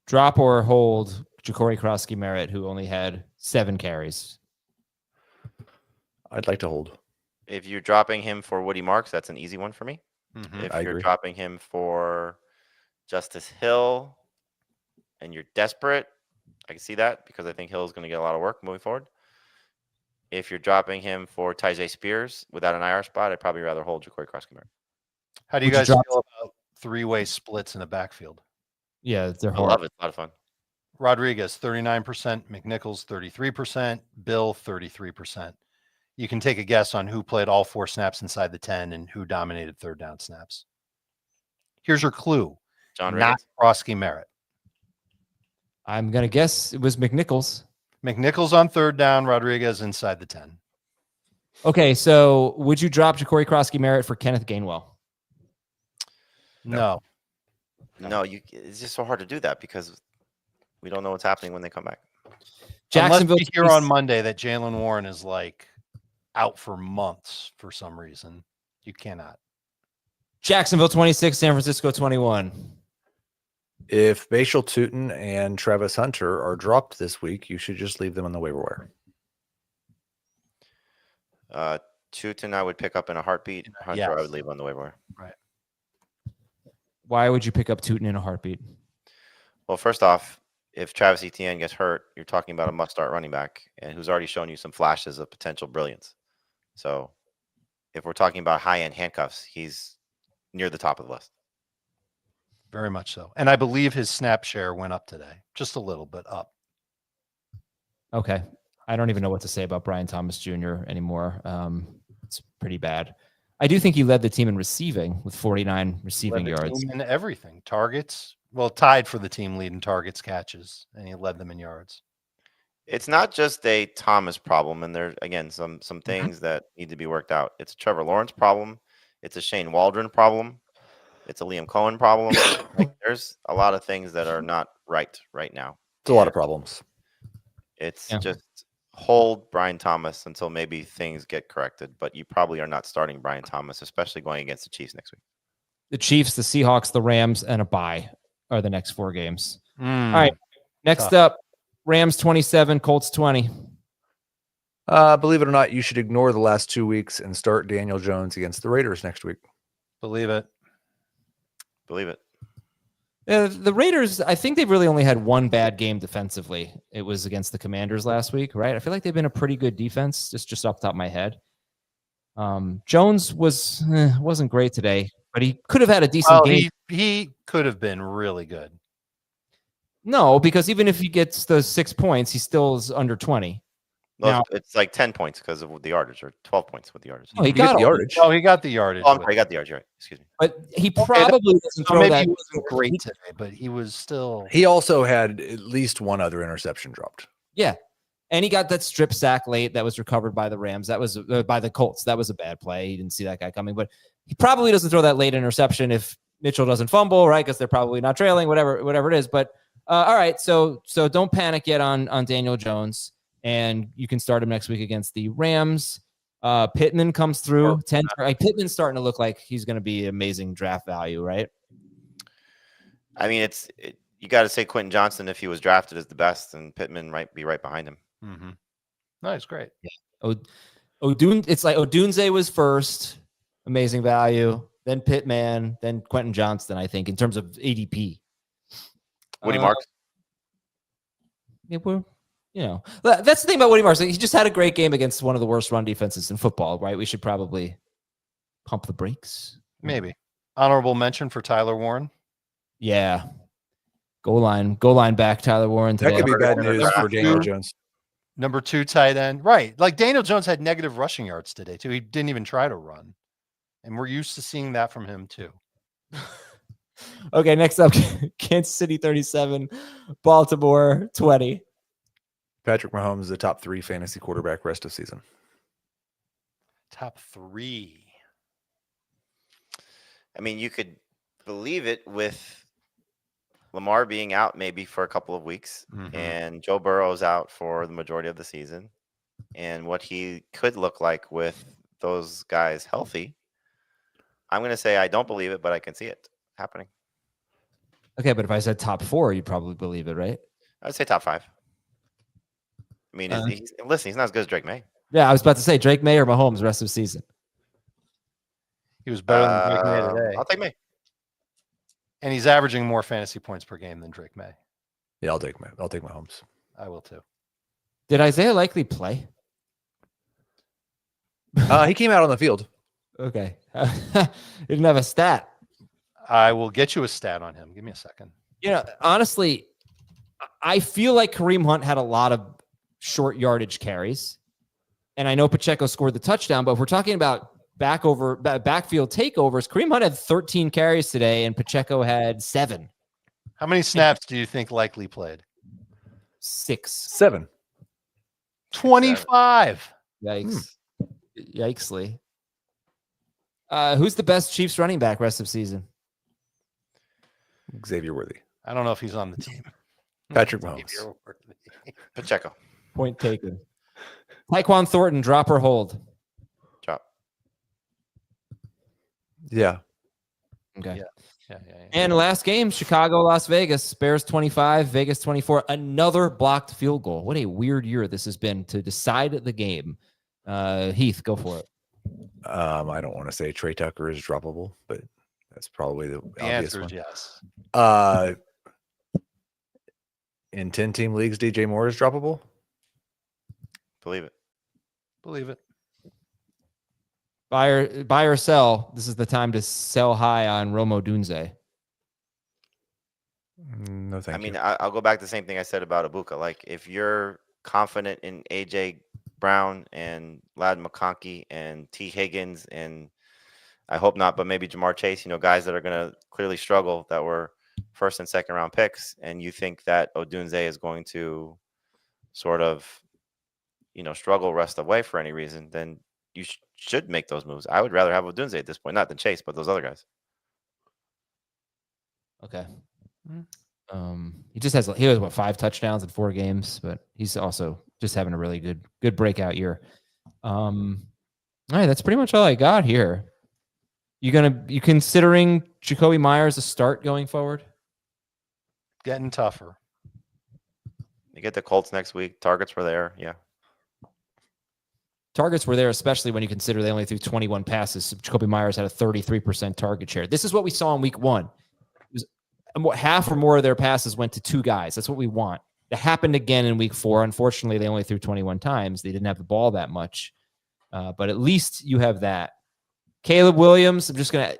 Drop or hold Ja'Cory Krosky-Merritt, who only had 7 carries. I'd like to hold. If you're dropping him for Woody Marks, that's an easy one for me. Mm-hmm. If I you're agree. dropping him for Justice Hill and you're desperate, I can see that because I think Hill is going to get a lot of work moving forward. If you're dropping him for Tyjae Spears without an IR spot, I'd probably rather hold Ja'Cory Krosky-Merritt. How do you Would you guys drop- feel about 3-way splits in the backfield? Yeah, they're I hard. love it. It's a lot of fun. Rodriguez, 39%, McNichols, 33%, Bill, 33%. You can take a guess on who played all 4 snaps inside the 10 and who dominated third down snaps. Here's your clue. John Not Riggins. Krosky-Merritt. I'm going to guess it was McNichols. McNichols on third down, Rodriguez inside the 10. Okay, so would you drop Ja'Cory Krosky-Merritt for Kenneth Gainwell? No. No, it's just so hard to do that because we don't know what's happening when they come back. Jacksonville. Unless you hear on Monday that Jalen Warren is like out for months for some reason. You cannot. Jacksonville 26, San Francisco 21. If Bashal Tootin and Travis Hunter are dropped this week, you should just leave them on the waiver wire. Tootin, I would pick up in a heartbeat. Hunter, I Yes. would leave on the waiver wire. Right. Why would you pick up Tootin in a heartbeat? Well, first off, if Travis Etienne gets hurt, you're talking about a must-start running back and who's already shown you some flashes of potential brilliance. So if we're talking about high-end handcuffs, he's near the top of the list. Very much so. And I believe his snap share went up today. Just a little bit up. Okay. I don't even know what to say about Brian Thomas Jr. anymore. It's pretty bad. I do think he led the team in receiving with 49 receiving Led the yards. team in everything. Targets. Well, tied for the team lead in targets, catches, and he led them in yards. It's not just a Thomas problem, and there's again some things that need to be worked out. It's a Trevor Lawrence problem. It's a Shane Waldron problem. It's a Liam Cohen problem. Like, there's a lot of things that are not right now. It's a lot of problems. It's Yeah. just hold Brian Thomas until maybe things get corrected, but you probably are not starting Brian Thomas, especially going against the Chiefs next week. the Chiefs, the Seahawks, the Rams, and a bye are the next 4 games. All right. Next up, Rams 27, Colts 20. Believe it or not, you should ignore the last 2 weeks and start Daniel Jones against the Raiders next week. Believe it. Believe it. The Raiders, I think they've really only had one bad game defensively. It was against the Commanders last week, right? I feel like they've been a pretty good defense, just off the top of my head. Jones wasn't great today, but he could have had a decent game. He could have been really good. No, because even if he gets those 6 points, he still is under 20. Well, Now- it's like 10 points because of the yardage, or 12 points with the yardage. Oh, he got the yardage. Oh, he got the yardage. Oh, I'm sorry, he got the yardage. Right. Excuse me. But he probably doesn't So throw maybe that. he wasn't great today, but he was still. He also had at least one other interception dropped. Yeah. And he got that strip sack late that was recovered by the Rams. That was by the Colts. That was a bad play. He didn't see that guy coming, but he probably doesn't throw that late interception if Mitchell doesn't fumble, right? Because they're probably not trailing, whatever it is. But all right, so don't panic yet on Daniel Jones, and you can start him next week against the Rams. Pittman comes through. Pittman's starting to look like he's going to be amazing draft value, right? I mean, you got to say Quinton Johnston, if he was drafted, is the best, and Pittman might be right behind him. Mm-hmm. Nice, great. Yeah. It's like Odunze was first, amazing value, then Pittman, then Quinton Johnston, I think, in terms of ADP. Woody Marks. Yeah, that's the thing about Woody Marks. He just had a great game against one of the worst run defenses in football, right? We should probably pump the brakes. Maybe. Honorable mention for Tyler Warren. Yeah. Goal line back, Tyler Warren today. That could be bad news for Daniel Jones. Number 2 tight end. Right. Like Daniel Jones had negative rushing yards today, too. He didn't even try to run. And we're used to seeing that from him, too. Okay, next up, Kansas City 37, Baltimore 20. Patrick Mahomes is the top 3 fantasy quarterback rest of season. Top 3. I mean, you could believe it with Lamar being out maybe for a couple of weeks, and Joe Burrow's out for the majority of the season, and what he could look like with those guys healthy. I'm going to say I don't believe it, but I can see it happening. Okay, but if I said top 4, you'd probably believe it, right? I'd say top 5. I mean, he's not as good as Drake May. Yeah, I was about to say Drake May or Mahomes the rest of the season. He was better than Drake May today. I'll take May. And he's averaging more fantasy points per game than Drake May. Yeah, I'll take Mahomes. I will, too. Did Isaiah Likely play? He came out on the field. Okay. He didn't have a stat. I will get you a stat on him. Give me a second. Honestly, I feel like Kareem Hunt had a lot of short yardage carries. And I know Pacheco scored the touchdown, but if we're talking about backfield takeovers, Kareem Hunt had 13 carries today and Pacheco had 7. How many snaps do you think Likely played? 6. 7. 25. Yikes. Yikesly. Who's the best Chiefs running back rest of season? Xavier Worthy. I don't know if he's on the team. Patrick Mahomes. Pacheco. Point taken. Tyquan Thornton, drop or hold? Drop. Yeah. Okay. Yeah. And last game, Chicago, Las Vegas. Bears 25, Vegas 24. Another blocked field goal. What a weird year this has been to decide the game. Heath, go for it. I don't want to say Trey Tucker is droppable, but that's probably the obvious answer one. is yes. In 10-team leagues, DJ Moore is droppable. Believe it. Believe it. Buy or sell. This is the time to sell high on Romo Dunze. No, thank you. I mean, I'll go back to the same thing I said about Ibuka. Like, if you're confident in AJ Brown and Lad McConkey and T. Higgins, and I hope not, but maybe Jamar Chase, guys that are going to clearly struggle that were first and second round picks, and you think that Odunze is going to sort of, struggle rest of the way for any reason, then you should make those moves. I would rather have Odunze at this point, not than Chase, but those other guys. Okay. He has 5 touchdowns in 4 games, but he's also just having a really good breakout year. All right, that's pretty much all I got here. You considering Jacoby Myers a start going forward? Getting tougher. You get the Colts next week. Targets were there. Yeah. Targets were there, especially when you consider they only threw 21 passes. So Jacoby Myers had a 33% target share. This is what we saw in week 1. It was half or more of their passes went to 2 guys. That's what we want. It happened again in week 4. Unfortunately, they only threw 21 times. They didn't have the ball that much. But at least you have that. Caleb Williams, I'm just going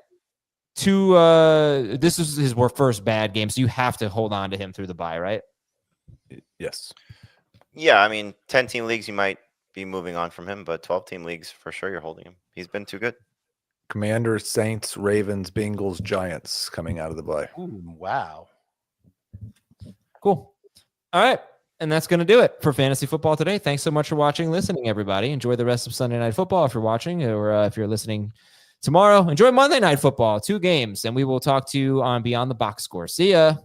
to this is his first bad game, so you have to hold on to him through the bye, right? Yes. Yeah, I mean, 10-team leagues, you might be moving on from him, but 12-team leagues, for sure, you're holding him. He's been too good. Commanders, Saints, Ravens, Bengals, Giants coming out of the bye. Ooh, wow. Cool. All right. And that's going to do it for fantasy football today. Thanks so much for watching, listening, everybody. Enjoy the rest of Sunday Night Football if you're watching, or if you're listening tomorrow. Enjoy Monday Night Football, 2 games, and we will talk to you on Beyond the Box Score. See ya.